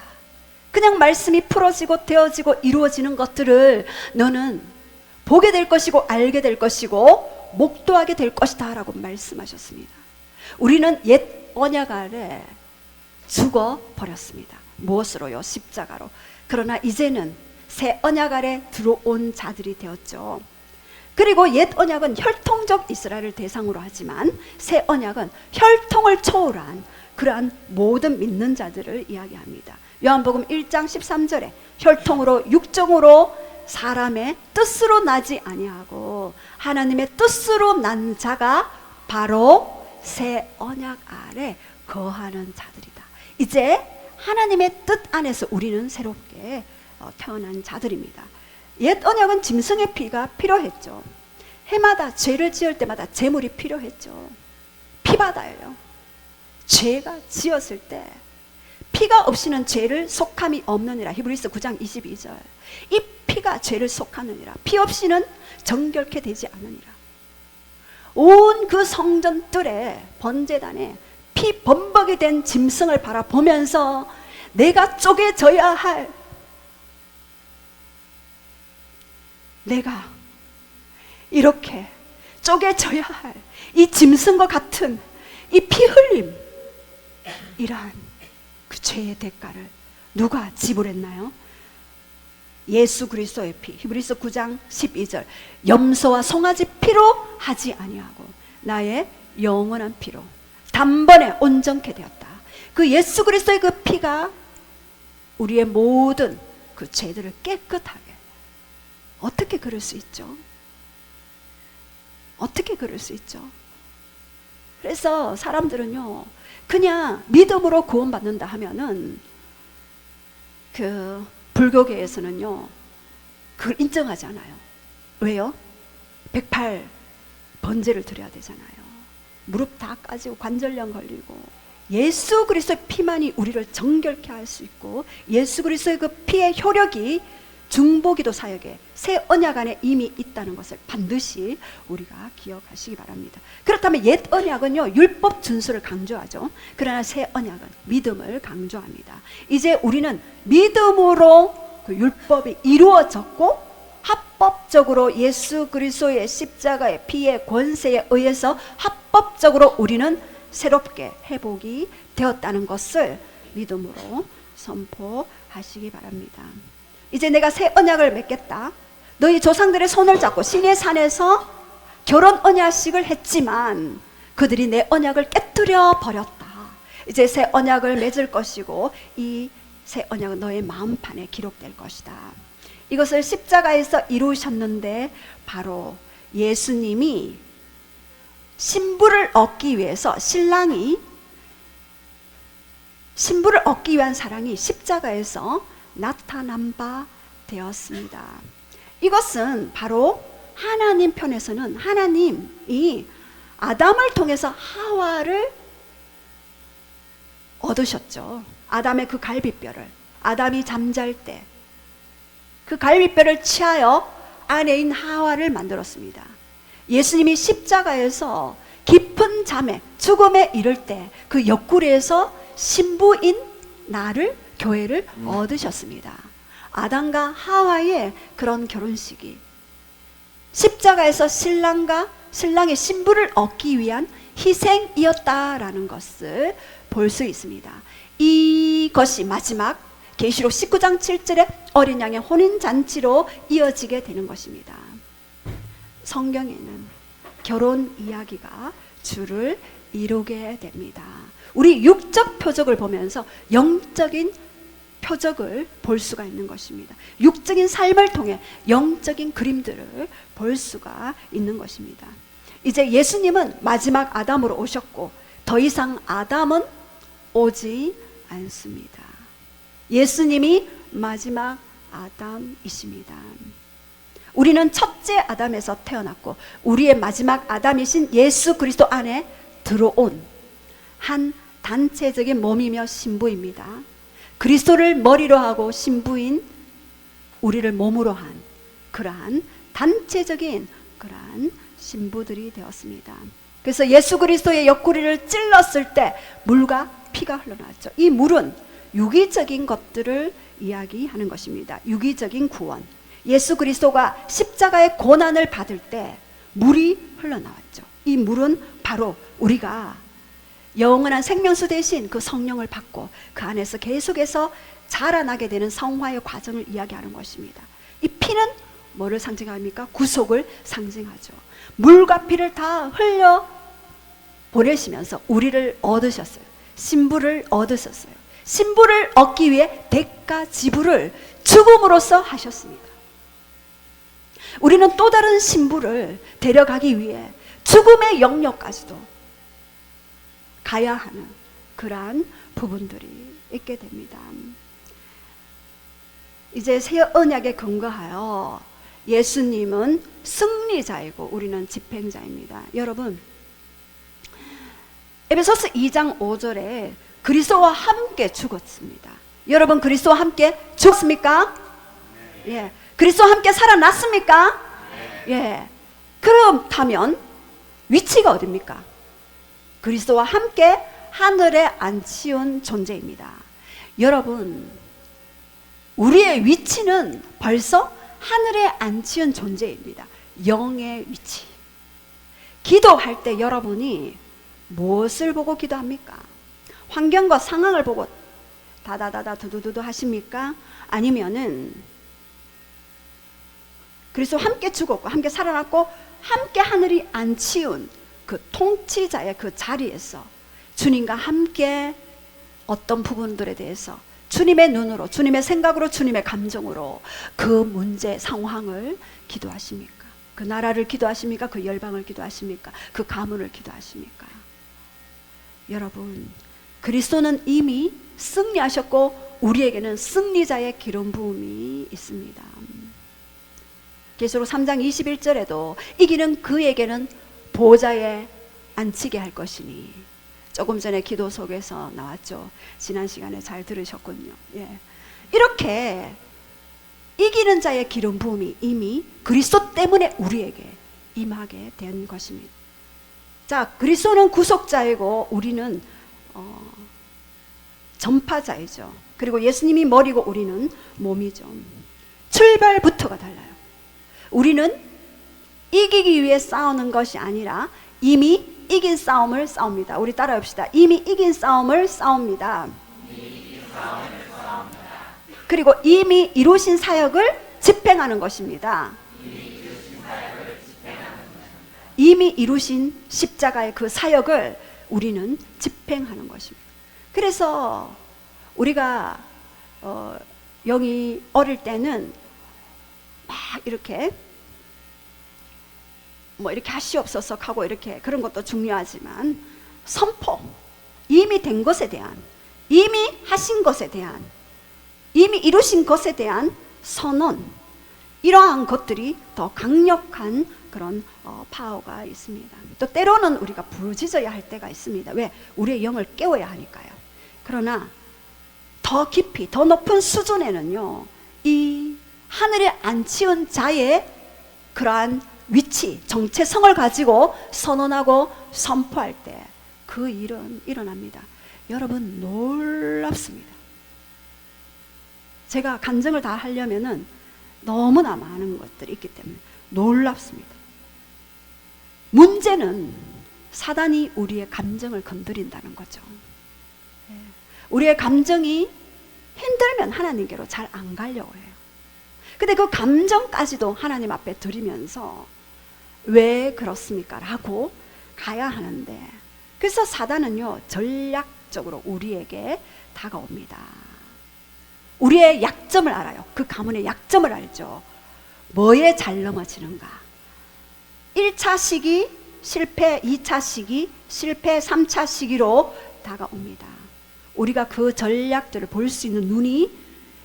그냥 말씀이 풀어지고 되어지고 이루어지는 것들을 너는 보게 될 것이고 알게 될 것이고 목도하게 될 것이다 라고 말씀하셨습니다. 우리는 옛 언약 아래 죽어버렸습니다. 무엇으로요? 십자가로. 그러나 이제는 새 언약 아래 들어온 자들이 되었죠. 그리고 옛 언약은 혈통적 이스라엘을 대상으로 하지만 새 언약은 혈통을 초월한 그러한 모든 믿는 자들을 이야기합니다. 요한복음 1장 13절에 혈통으로 육정으로 사람의 뜻으로 나지 아니하고 하나님의 뜻으로 난 자가 바로 새 언약 아래 거하는 자들이다. 이제 하나님의 뜻 안에서 우리는 새롭게 태어난 자들입니다. 옛 언약은 짐승의 피가 필요했죠. 해마다 죄를 지을 때마다 제물이 필요했죠. 피바다예요. 죄가 지었을 때 피가 없이는 죄를 속함이 없느니라. 히브리서 9장 22절. 이 피가 죄를 속하느니라. 피 없이는 정결케 되지 않으니라. 온 그 성전 뜰에 번제단에 피 범벅이 된 짐승을 바라보면서 내가 쪼개져야 할, 내가 이렇게 쪼개져야 할 이 짐승과 같은 이 피 흘림, 이러한 그 죄의 대가를 누가 지불했나요? 예수 그리스도의 피. 히브리서 9장 12절. 염소와 송아지 피로 하지 아니하고 나의 영원한 피로 단번에 온전케 되었다. 그 예수 그리스도의 그 피가 우리의 모든 그 죄들을 깨끗하게. 어떻게 그럴 수 있죠? 어떻게 그럴 수 있죠? 그래서 사람들은요, 그냥 믿음으로 구원받는다 하면은 그 불교계에서는요 그걸 인정하지 않아요. 왜요? 108 번제를 드려야 되잖아요. 무릎 다 까지고 관절염 걸리고 예수 그리스도의 피만이 우리를 정결케 할 수 있고 예수 그리스도의 그 피의 효력이 중보기도 사역에 새 언약 안에 이미 있다는 것을 반드시 우리가 기억하시기 바랍니다. 그렇다면 옛 언약은요 율법 준수를 강조하죠. 그러나 새 언약은 믿음을 강조합니다. 이제 우리는 믿음으로 그 율법이 이루어졌고 합법적으로 예수 그리스도의 십자가의 피의 권세에 의해서 합법적으로 우리는 새롭게 회복이 되었다는 것을 믿음으로 선포하시기 바랍니다. 이제 내가 새 언약을 맺겠다. 너희 조상들의 손을 잡고 시내 산에서 결혼 언약식을 했지만 그들이 내 언약을 깨뜨려 버렸다. 이제 새 언약을 맺을 것이고 이 새 언약은 너의 마음판에 기록될 것이다. 이것을 십자가에서 이루셨는데 바로 예수님이 신부를 얻기 위해서 신부를 얻기 위한 사랑이 십자가에서 나타난 바 되었습니다. 이것은 바로 하나님 편에서는 하나님이 아담을 통해서 하와를 얻으셨죠. 아담의 그 갈비뼈를, 아담이 잠잘 때 그 갈비뼈를 취하여 안에 있는 하와를 만들었습니다. 예수님이 십자가에서 깊은 잠에 죽음에 이를 때 그 옆구리에서 신부인 나를, 교회를 얻으셨습니다. 아담과 하와의 그런 결혼식이 십자가에서 신랑의 신부를 얻기 위한 희생이었다라는 것을 볼 수 있습니다. 이것이 마지막 계시록 19장 7절에 어린 양의 혼인잔치로 이어지게 되는 것입니다. 성경에는 결혼 이야기가 주를 이루게 됩니다. 우리 육적 표적을 보면서 영적인 표적을 볼 수가 있는 것입니다. 육적인 삶을 통해 영적인 그림들을 볼 수가 있는 것입니다. 이제 예수님은 마지막 아담으로 오셨고 더 이상 아담은 오지 않습니다. 예수님이 마지막 아담이십니다. 우리는 첫째 아담에서 태어났고 우리의 마지막 아담이신 예수 그리스도 안에 들어온 한 단체적인 몸이며 신부입니다. 그리스도를 머리로 하고 신부인 우리를 몸으로 한 그러한 단체적인 그러한 신부들이 되었습니다. 그래서 예수 그리스도의 옆구리를 찔렀을 때 물과 피가 흘러나왔죠. 이 물은 유기적인 것들을 이야기하는 것입니다. 유기적인 구원. 예수 그리스도가 십자가의 고난을 받을 때 물이 흘러나왔죠. 이 물은 바로 우리가 영원한 생명수 대신 그 성령을 받고 그 안에서 계속해서 자라나게 되는 성화의 과정을 이야기하는 것입니다. 이 피는 뭐를 상징합니까? 구속을 상징하죠. 물과 피를 다 흘려 보내시면서 우리를 얻으셨어요. 신부를 얻으셨어요. 신부를 얻기 위해 대가 지불을 죽음으로써 하셨습니다. 우리는 또 다른 신부를 데려가기 위해 죽음의 영역까지도 가야 하는 그러한 부분들이 있게 됩니다. 이제 새 언약에 근거하여 예수님은 승리자이고 우리는 집행자입니다. 여러분, 에베소서 2장 5절에 그리스도와 함께 죽었습니다. 여러분, 그리스도와 함께 죽었습니까? 예. 그리스도와 함께 살아났습니까? 예. 그렇다면 위치가 어디입니까? 그리스도와 함께 하늘에 앉히운 존재입니다. 여러분, 우리의 위치는 벌써 하늘에 앉히운 존재입니다. 영의 위치. 기도할 때 여러분이 무엇을 보고 기도합니까? 환경과 상황을 보고 다다다다 두두두두 하십니까? 아니면은 그리스도 함께 죽었고 함께 살아났고 함께 하늘이 앉히운 그 통치자의 그 자리에서 주님과 함께 어떤 부분들에 대해서 주님의 눈으로, 주님의 생각으로, 주님의 감정으로 그 문제 상황을 기도하십니까? 그 나라를 기도하십니까? 그 열방을 기도하십니까? 그 가문을 기도하십니까? 여러분, 그리스도는 이미 승리하셨고 우리에게는 승리자의 기름 부음이 있습니다. 계시록 3장 21절에도 이기는 그에게는 보좌에 앉히게 할 것이니, 조금 전에 기도 속에서 나왔죠. 지난 시간에 잘 들으셨군요. 예. 이렇게 이기는 자의 기름 부음이 이미 그리스도 때문에 우리에게 임하게 된 것입니다. 자, 그리스도는 구속자이고 우리는 전파자이죠. 그리고 예수님이 머리고 우리는 몸이죠. 출발부터가 달라요. 우리는 이기기 위해 싸우는 것이 아니라 이미 이긴 싸움을 싸웁니다. 우리 따라합시다. 이미 이긴 싸움을 싸웁니다. 그리고 이미 이루신 사역을 집행하는 것입니다. 이미 이루신 십자가의 그 사역을 우리는 집행하는 것입니다. 그래서 우리가 영이 어릴 때는 막 이렇게 뭐 이렇게 하시옵소서 하고 이렇게 그런 것도 중요하지만 선포, 이미 된 것에 대한, 이미 하신 것에 대한, 이미 이루신 것에 대한 선언, 이러한 것들이 더 강력한 그런 파워가 있습니다. 또 때로는 우리가 부르짖어야 할 때가 있습니다. 왜? 우리의 영을 깨워야 하니까요. 그러나 더 깊이, 더 높은 수준에는요, 이 하늘에 앉히운 자의 그러한 위치, 정체성을 가지고 선언하고 선포할 때 그 일은 일어납니다. 여러분, 놀랍습니다. 제가 간증을 다 하려면은 너무나 많은 것들이 있기 때문에 놀랍습니다. 문제는 사단이 우리의 감정을 건드린다는 거죠. 우리의 감정이 힘들면 하나님께로 잘 안 가려고 해요. 근데 그 감정까지도 하나님 앞에 드리면서 왜 그렇습니까? 라고 가야 하는데, 그래서 사단은요, 전략적으로 우리에게 다가옵니다. 우리의 약점을 알아요. 그 가문의 약점을 알죠. 뭐에 잘 넘어지는가? 1차 시기 실패, 2차 시기 실패, 3차 시기로 다가옵니다. 우리가 그 전략들을 볼 수 있는 눈이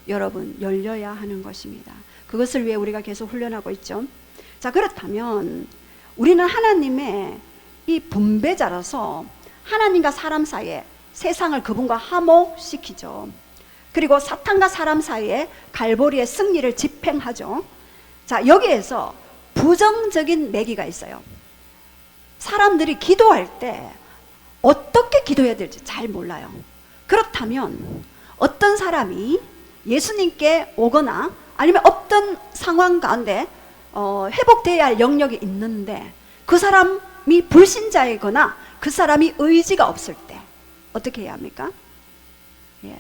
여러분 열려야 하는 것입니다. 그것을 위해 우리가 계속 훈련하고 있죠. 자, 그렇다면 우리는 하나님의 이 분배자라서 하나님과 사람 사이에 세상을 그분과 화목시키죠. 그리고 사탄과 사람 사이에 갈보리의 승리를 집행하죠. 자, 여기에서 부정적인 매기가 있어요. 사람들이 기도할 때 어떻게 기도해야 될지 잘 몰라요. 그렇다면 어떤 사람이 예수님께 오거나 아니면 어떤 상황 가운데 회복되어야 할 영역이 있는데 그 사람이 불신자이거나 그 사람이 의지가 없을 때 어떻게 해야 합니까? 예.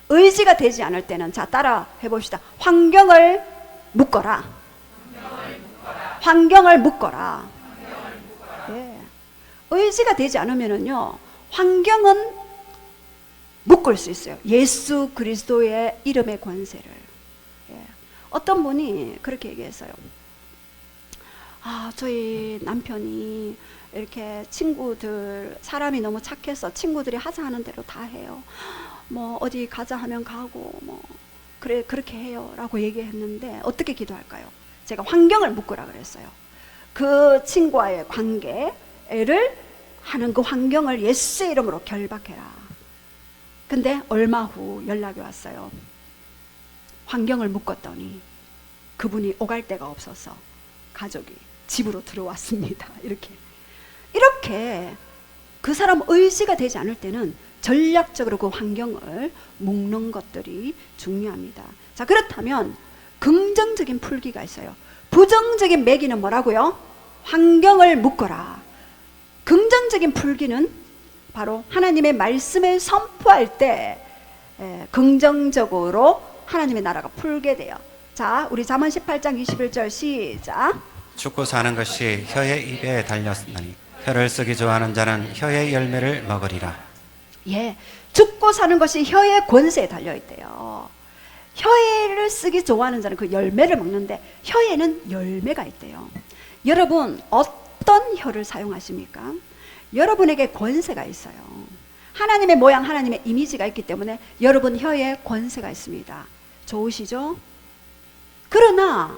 의지가 되지 않을 때는, 자, 따라 해봅시다. 환경을 묶어라. 환경을 묶어라. 예. 의지가 되지 않으면은요, 환경은 묶을 수 있어요. 예수 그리스도의 이름의 권세를. 예. 어떤 분이 그렇게 얘기했어요. 아, 저희 남편이 이렇게 친구들, 사람이 너무 착해서 친구들이 하자 하는 대로 다 해요. 뭐 어디 가자 하면 가고, 뭐 그래, 그렇게 해요 라고 얘기했는데 어떻게 기도할까요? 제가 환경을 묶으라 그랬어요. 그 친구와의 관계를 하는 그 환경을 예수의 이름으로 결박해라. 근데 얼마 후 연락이 왔어요. 환경을 묶었더니 그분이 오갈 데가 없어서 가족이 집으로 들어왔습니다. 이렇게 그 사람 의지가 되지 않을 때는 전략적으로 그 환경을 묶는 것들이 중요합니다. 자, 그렇다면 긍정적인 풀기가 있어요. 부정적인 매기는 뭐라고요? 환경을 묶어라. 긍정적인 풀기는 바로 하나님의 말씀을 선포할 때 긍정적으로 하나님의 나라가 풀게 돼요. 자, 우리 잠언 18장 21절 시작. 죽고 사는 것이 혀의 입에 달렸으니 혀를 쓰기 좋아하는 자는 혀의 열매를 먹으리라. 예, 죽고 사는 것이 혀의 권세에 달려있대요. 혀를 쓰기 좋아하는 자는 그 열매를 먹는데 혀에는 열매가 있대요. 여러분, 어떤 혀를 사용하십니까? 여러분에게 권세가 있어요. 하나님의 모양, 하나님의 이미지가 있기 때문에 여러분 혀에 권세가 있습니다. 좋으시죠? 그러나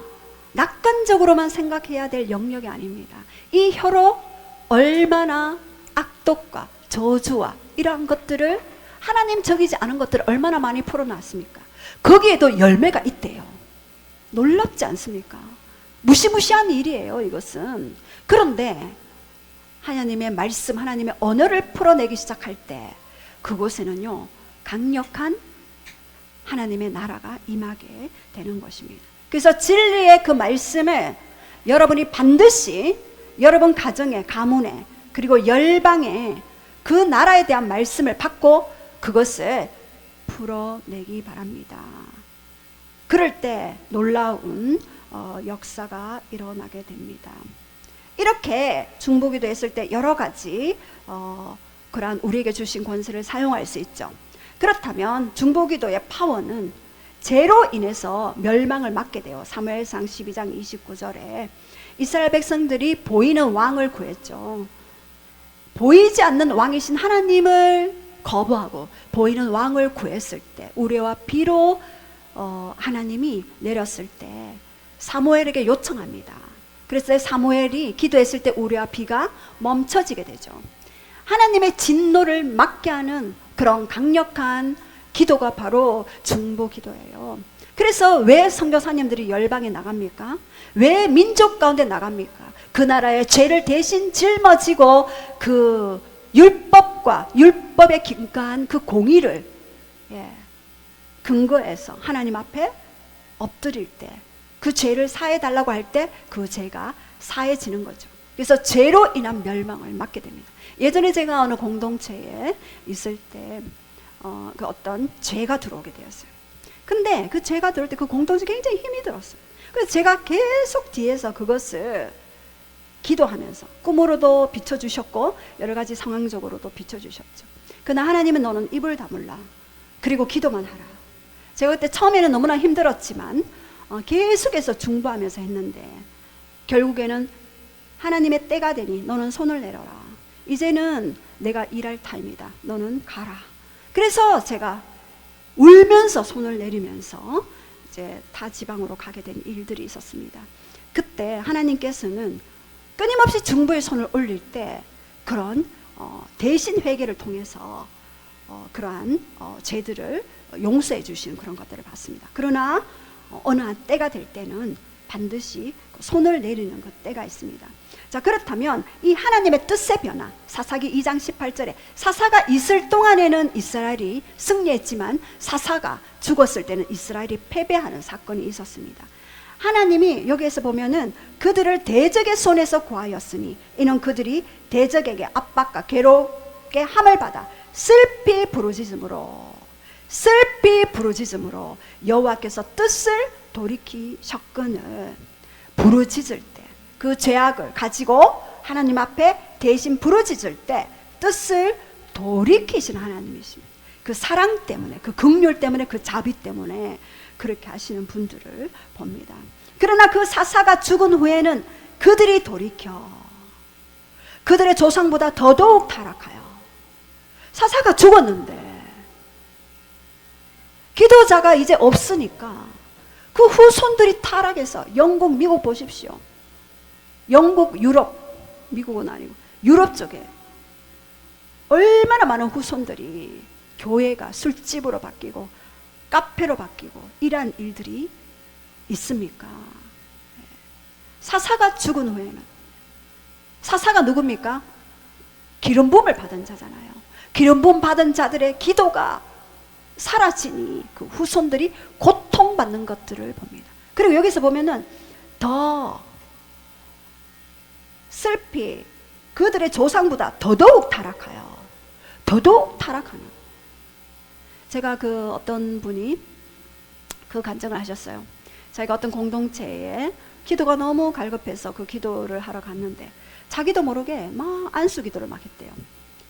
낙관적으로만 생각해야 될 영역이 아닙니다. 이 혀로 얼마나 악독과 저주와 이러한 것들을, 하나님 적이지 않은 것들을 얼마나 많이 풀어놨습니까? 거기에도 열매가 있대요. 놀랍지 않습니까? 무시무시한 일이에요, 이것은. 그런데 하나님의 말씀, 하나님의 언어를 풀어내기 시작할 때 그곳에는요, 강력한 하나님의 나라가 임하게 되는 것입니다. 그래서 진리의 그 말씀을 여러분이 반드시 여러분 가정에, 가문에, 그리고 열방에 그 나라에 대한 말씀을 받고 그것을 풀어내기 바랍니다. 그럴 때 놀라운 역사가 일어나게 됩니다. 이렇게 중보기도 했을 때 여러 가지 그러한 우리에게 주신 권세를 사용할 수 있죠. 그렇다면 중보기도의 파워는 죄로 인해서 멸망을 막게 돼요. 사무엘상 12장 29절에 이스라엘 백성들이 보이는 왕을 구했죠. 보이지 않는 왕이신 하나님을 거부하고 보이는 왕을 구했을 때, 우레와 비로 하나님이 내렸을 때 사무엘에게 요청합니다. 그래서 사무엘이 기도했을 때 우레와 비가 멈춰지게 되죠. 하나님의 진노를 막게 하는 그런 강력한 기도가 바로 중보기도예요. 그래서 왜 선교사님들이 열방에 나갑니까? 왜 민족 가운데 나갑니까? 그 나라의 죄를 대신 짊어지고 그 율법과 율법에 기초한 그 공의를 근거해서 하나님 앞에 엎드릴 때, 그 죄를 사해달라고 할 때 그 죄가 사해지는 거죠. 그래서 죄로 인한 멸망을 막게 됩니다. 예전에 제가 어느 공동체에 있을 때 그 어떤 죄가 들어오게 되었어요. 근데 그 죄가 들어올 때 그 공동체 굉장히 힘이 들었어요. 그래서 제가 계속 뒤에서 그것을 기도하면서 꿈으로도 비춰주셨고 여러 가지 상황적으로도 비춰주셨죠. 그러나 하나님은 너는 입을 다물라, 그리고 기도만 하라. 제가 그때 처음에는 너무나 힘들었지만 계속해서 중보하면서 했는데 결국에는 하나님의 때가 되니 너는 손을 내려라. 이제는 내가 일할 타임이다. 너는 가라. 그래서 제가 울면서 손을 내리면서 이제 타 지방으로 가게 된 일들이 있었습니다. 그때 하나님께서는 끊임없이 중보의 손을 올릴 때 그런 대신 회개를 통해서 그러한 죄들을 용서해 주시는 그런 것들을 봤습니다. 그러나 어느 한 때가 될 때는 반드시 손을 내리는 그 때가 있습니다. 자, 그렇다면 이 하나님의 뜻의 변화, 사사기 2장 18절에 사사가 있을 동안에는 이스라엘이 승리했지만 사사가 죽었을 때는 이스라엘이 패배하는 사건이 있었습니다. 하나님이 여기에서 보면은 그들을 대적의 손에서 구하였으니 이는 그들이 대적에게 압박과 괴롭게 함을 받아 슬피 부르짖음으로 여호와께서 뜻을 돌이키셨거늘. 부르짖을 때 그 죄악을 가지고 하나님 앞에 대신 부르짖을 때 뜻을 돌이키시는 하나님이십니다. 그 사랑 때문에, 그 긍휼 때문에, 그 자비 때문에 그렇게 하시는 분들을 봅니다. 그러나 그 사사가 죽은 후에는 그들이 돌이켜 그들의 조상보다 더더욱 타락하여, 사사가 죽었는데 기도자가 이제 없으니까 그 후손들이 타락해서 영국, 미국 보십시오. 영국, 유럽, 미국은 아니고 유럽 쪽에 얼마나 많은 후손들이 교회가 술집으로 바뀌고 카페로 바뀌고 이러한 일들이 있습니까? 사사가 죽은 후에는, 사사가 누굽니까? 기름 부음을 받은 자잖아요. 기름 부음 받은 자들의 기도가 사라지니 그 후손들이 고통받는 것들을 봅니다. 그리고 여기서 보면은 더 슬피 그들의 조상보다 더더욱 타락하여, 더더욱 타락하는. 제가 그 어떤 분이 그 간증을 하셨어요. 자기가 어떤 공동체에 기도가 너무 갈급해서 그 기도를 하러 갔는데 자기도 모르게 막 안수 기도를 막 했대요.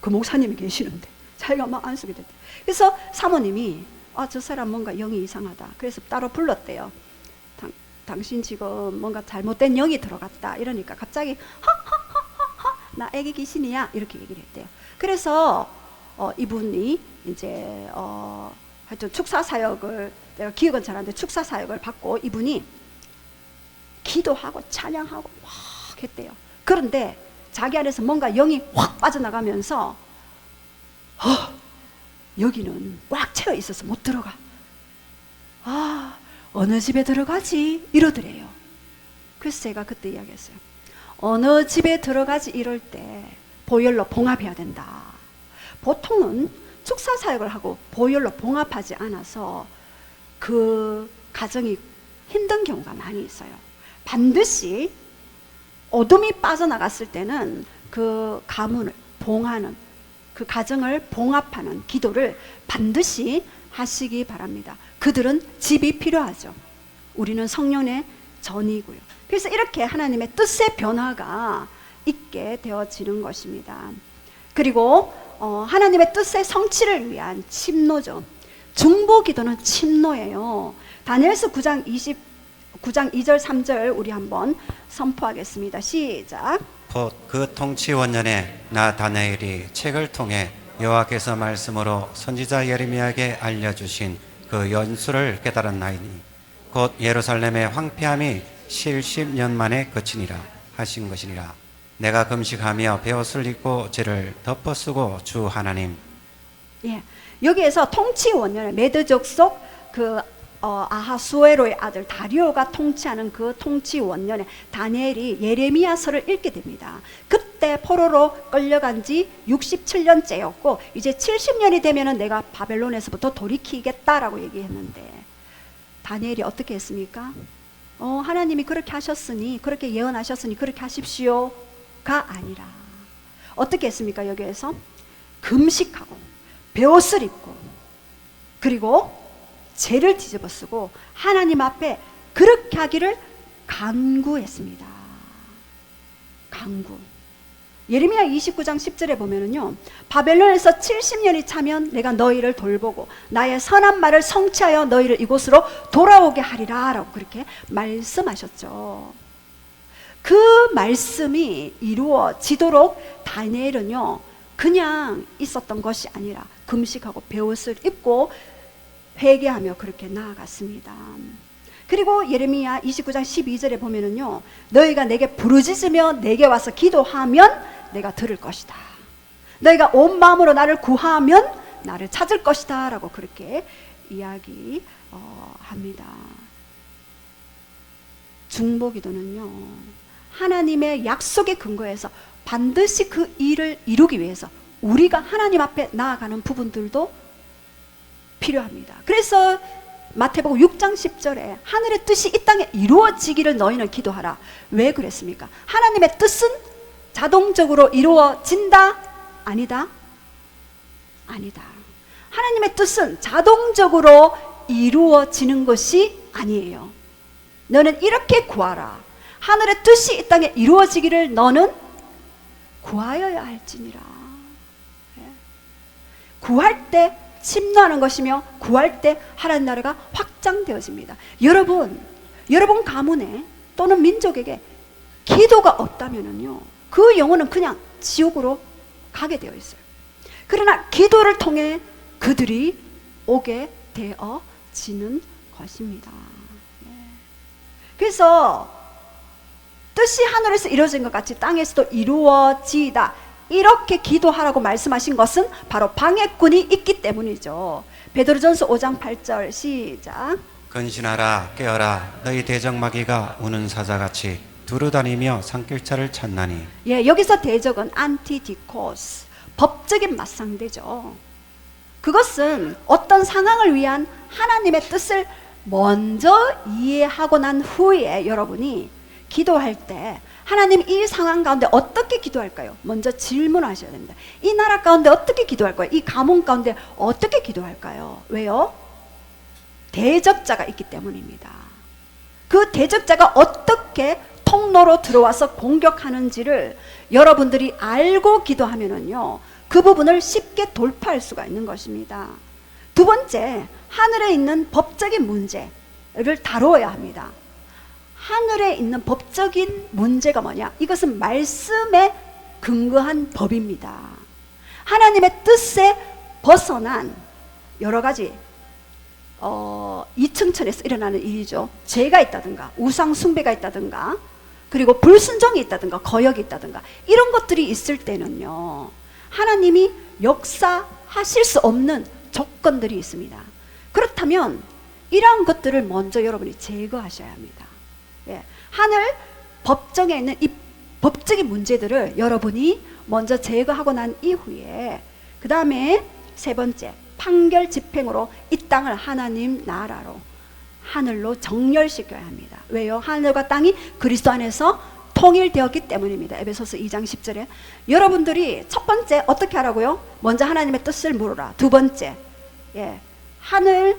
그 목사님이 계시는데 자기가 막 안수 기도 했대요. 그래서 사모님이 저 사람 뭔가 영이 이상하다. 그래서 따로 불렀대요. 당신 지금 뭔가 잘못된 영이 들어갔다. 이러니까 갑자기 허허허허 나 애기 귀신이야 이렇게 얘기를 했대요. 그래서 이분이 이제 하여튼 축사 사역을, 내가 기억은 잘 안 나는데 축사 사역을 받고 이분이 기도하고 찬양하고 막 했대요. 그런데 자기 안에서 뭔가 영이 확 빠져나가면서 여기는 꽉 채워 있어서 못 들어가. 어느 집에 들어가지? 이러더래요. 그래서 제가 그때 이야기했어요. 어느 집에 들어가지 이럴 때 보혈로 봉합해야 된다. 보통은 축사 사역을 하고 보혈로 봉합하지 않아서 그 가정이 힘든 경우가 많이 있어요. 반드시 어둠이 빠져나갔을 때는 그 가문을 봉하는, 그 가정을 봉합하는 기도를 반드시 하시기 바랍니다. 그들은 집이 필요하죠. 우리는 성령의 전이고요. 그래서 이렇게 하나님의 뜻의 변화가 있게 되어지는 것입니다. 그리고 하나님의 뜻의 성취를 위한 침노죠. 중보 기도는 침노예요. 다니엘서 9장 2절 3절 우리 한번 선포하겠습니다. 시작. 곧 그 통치 원년에 나 다니엘이 책을 통해 여호와께서 말씀으로 선지자 예레미야에게 알려주신 그 연수를 깨달았나이니 곧 예루살렘의 황폐함이 70년 만에 그치니라 하신 것이니라. 내가 금식하며 베옷을 입고 죄를 덮어쓰고 주 하나님. 예, 여기에서 통치 원년에 메드족 속 그 아하수에로의 아들 다리오가 통치하는 그 통치 원년에 다니엘이 예레미야서를 읽게 됩니다. 그때 포로로 끌려간 지 67년째였고 이제 70년이 되면은 내가 바벨론에서부터 돌이키겠다라고 얘기했는데 다니엘이 어떻게 했습니까? 하나님이 그렇게 하셨으니, 그렇게 예언하셨으니 그렇게 하십시오가 아니라 어떻게 했습니까? 여기에서 금식하고 베옷을 입고 그리고 죄를 뒤집어쓰고 하나님 앞에 그렇게 하기를 간구했습니다. 간구. 예레미야 29장 10절에 보면은요, 바벨론에서 70년이 차면 내가 너희를 돌보고 나의 선한 말을 성취하여 너희를 이곳으로 돌아오게 하리라 라고 그렇게 말씀하셨죠. 그 말씀이 이루어지도록 다니엘은요 그냥 있었던 것이 아니라 금식하고 베옷을 입고 회개하며 그렇게 나아갔습니다. 그리고 예레미야 29장 12절에 보면은요, 너희가 내게 부르짖으며 내게 와서 기도하면 내가 들을 것이다. 너희가 온 마음으로 나를 구하면 나를 찾을 것이다 라고 그렇게 이야기합니다. 중보기도는요, 하나님의 약속에 근거해서 반드시 그 일을 이루기 위해서 우리가 하나님 앞에 나아가는 부분들도 필요합니다. 그래서 마태복음 6장 10절에 하늘의 뜻이 이 땅에 이루어지기를 너희는 기도하라. 왜 그랬습니까? 하나님의 뜻은 자동적으로 이루어진다? 아니다? 아니다. 하나님의 뜻은 자동적으로 이루어지는 것이 아니에요. 너는 이렇게 구하라. 하늘의 뜻이 이 땅에 이루어지기를 너는 구하여야 할지니라. 구할 때 침노하는 것이며 구할 때 하나님 나라가 확장되어집니다. 여러분 가문에 또는 민족에게 기도가 없다면요, 그 영혼은 그냥 지옥으로 가게 되어 있어요. 그러나 기도를 통해 그들이 오게 되어지는 것입니다. 그래서 뜻이 하늘에서 이루어진 것 같이 땅에서도 이루어지다, 이렇게 기도하라고 말씀하신 것은 바로 방해꾼이 있기 때문이죠. 베드로전서 5장 8절 시작. 근신하라 깨어라 너희 대적마귀가 우는 사자같이 두루다니며 산길자를 찾나니. 예, 여기서 대적은 안티디코스, 법적인 맞상대죠. 그것은 어떤 상황을 위한 하나님의 뜻을 먼저 이해하고 난 후에 여러분이 기도할 때 하나님 이 상황 가운데 어떻게 기도할까요? 먼저 질문하셔야 됩니다. 이 나라 가운데 어떻게 기도할까요? 이 가문 가운데 어떻게 기도할까요? 왜요? 대적자가 있기 때문입니다. 그 대적자가 어떻게 통로로 들어와서 공격하는지를 여러분들이 알고 기도하면은요, 그 부분을 쉽게 돌파할 수가 있는 것입니다. 두 번째, 하늘에 있는 법적인 문제를 다루어야 합니다. 하늘에 있는 법적인 문제가 뭐냐? 이것은 말씀에 근거한 법입니다. 하나님의 뜻에 벗어난 여러 가지 이층천에서 일어나는 일이죠. 죄가 있다든가 우상 숭배가 있다든가 그리고 불순종이 있다든가 거역이 있다든가 이런 것들이 있을 때는요, 하나님이 역사하실 수 없는 조건들이 있습니다. 그렇다면 이러한 것들을 먼저 여러분이 제거하셔야 합니다. 예, 하늘 법정에 있는 이 법적인 문제들을 여러분이 먼저 제거하고 난 이후에 그 다음에 세 번째, 판결 집행으로 이 땅을 하나님 나라로 하늘로 정렬시켜야 합니다. 왜요? 하늘과 땅이 그리스도 안에서 통일되었기 때문입니다. 에베소서 2장 10절에 여러분들이 첫 번째 어떻게 하라고요? 먼저 하나님의 뜻을 물으라. 두 번째, 예, 하늘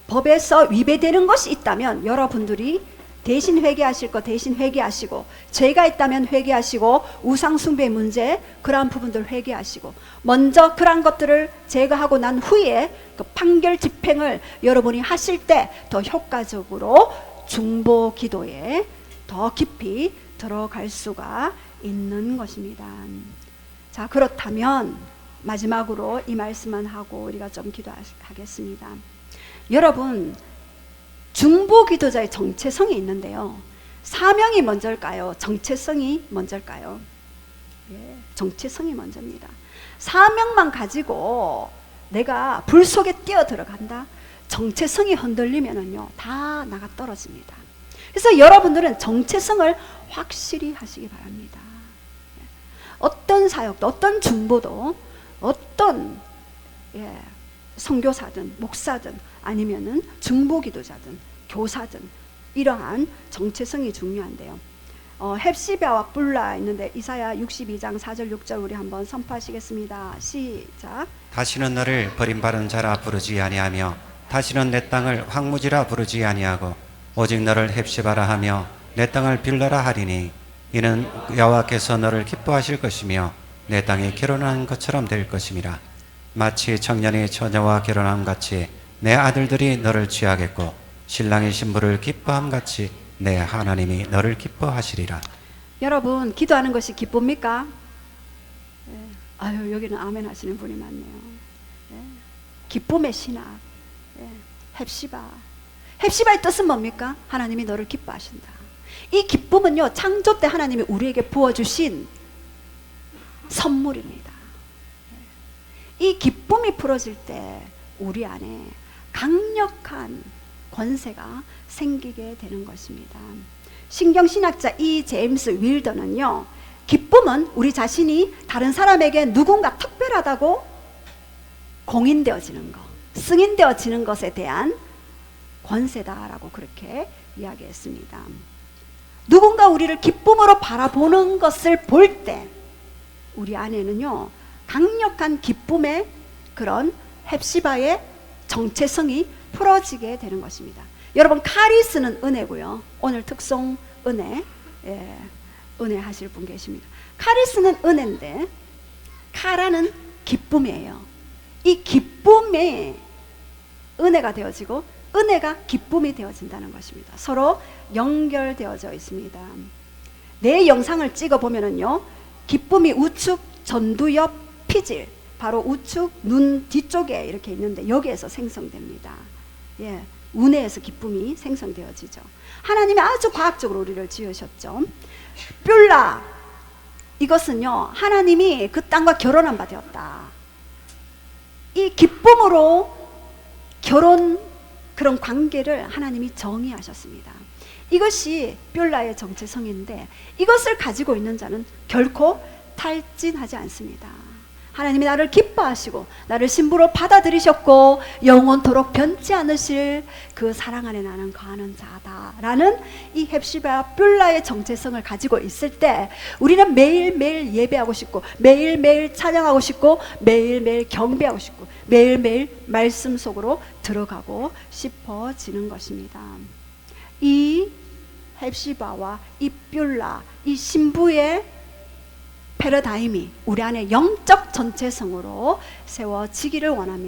법에서 위배되는 것이 있다면 여러분들이 대신 회개하실 거 대신 회개하시고, 죄가 있다면 회개하시고, 우상 숭배 문제 그러한 부분들 회개하시고, 먼저 그러한 것들을 제거하고 난 후에 그 판결 집행을 여러분이 하실 때 더 효과적으로 중보 기도에 더 깊이 들어갈 수가 있는 것입니다. 자, 그렇다면 마지막으로 이 말씀만 하고 우리가 좀 기도하겠습니다. 여러분, 중보 기도자의 정체성이 있는데요, 사명이 먼저일까요? 정체성이 먼저일까요? 예, 정체성이 먼저입니다. 사명만 가지고 내가 불 속에 뛰어 들어간다? 정체성이 흔들리면은요, 다 나가 떨어집니다. 그래서 여러분들은 정체성을 확실히 하시기 바랍니다. 어떤 사역도, 어떤 중보도, 어떤 선교사든 목사든 아니면은 중보기도자든 교사든 이러한 정체성이 중요한데요. 헵시바와 뿔라 있는데 이사야 62장 4절 6절 우리 한번 선포하시겠습니다. 시작. 다시는 너를 버림받은 자라 부르지 아니하며 다시는 내 땅을 황무지라 부르지 아니하고 오직 너를 헵시바라 하며 내 땅을 빌라라 하리니 이는 여호와께서 너를 기뻐하실 것이며 내 땅에 결혼한 것처럼 될 것임이라. 마치 청년이 처녀와 결혼함 같이 내 아들들이 너를 취하겠고 신랑이 신부를 기뻐함 같이 내 하나님이 너를 기뻐하시리라. 여러분, 기도하는 것이 기쁩니까? 아유, 여기는 아멘 하시는 분이 많네요. 기쁨의 신학, 헵시바. 헵시바의 뜻은 뭡니까? 하나님이 너를 기뻐하신다. 이 기쁨은요, 창조 때 하나님이 우리에게 부어주신 선물입니다. 이 기쁨이 풀어질 때 우리 안에 강력한 권세가 생기게 되는 것입니다. 신경신학자 이 제임스 윌더는요, 기쁨은 우리 자신이 다른 사람에게 누군가 특별하다고 공인되어지는 것, 승인되어지는 것에 대한 권세다라고 그렇게 이야기했습니다. 누군가 우리를 기쁨으로 바라보는 것을 볼 때 우리 안에는요, 강력한 기쁨의 그런 헵시바의 정체성이 풀어지게 되는 것입니다. 여러분, 카리스는 은혜고요. 오늘 특송 은혜, 은혜 하실 분 계십니다. 카리스는 은혜인데 카라는 기쁨이에요. 이 기쁨에 은혜가 되어지고 은혜가 기쁨이 되어진다는 것입니다. 서로 연결되어져 있습니다. 내 영상을 찍어 보면은요, 기쁨이 우측 전두 옆 피질, 바로 우측 눈 뒤쪽에 이렇게 있는데 여기에서 생성됩니다. 예, 운해에서 기쁨이 생성되어지죠. 하나님이 아주 과학적으로 우리를 지으셨죠. 뷸라, 이것은요, 하나님이 그 땅과 결혼한 바 되었다. 이 기쁨으로 결혼 그런 관계를 하나님이 정의하셨습니다. 이것이 뷸라의 정체성인데 이것을 가지고 있는 자는 결코 탈진하지 않습니다. 하나님이 나를 기뻐하시고 나를 신부로 받아들이셨고 영원토록 변치 않으실 그 사랑 안에 나는 거하는 자다라는 이 헵시바 뷸라의 정체성을 가지고 있을 때 우리는 매일매일 예배하고 싶고 매일매일 찬양하고 싶고 매일매일 경배하고 싶고 매일매일 말씀 속으로 들어가고 싶어지는 것입니다. 이 헵시바와 이 뷸라, 이 신부의 패러다임이 우리 안에 영적 전체성으로 세워지기를 원합니다.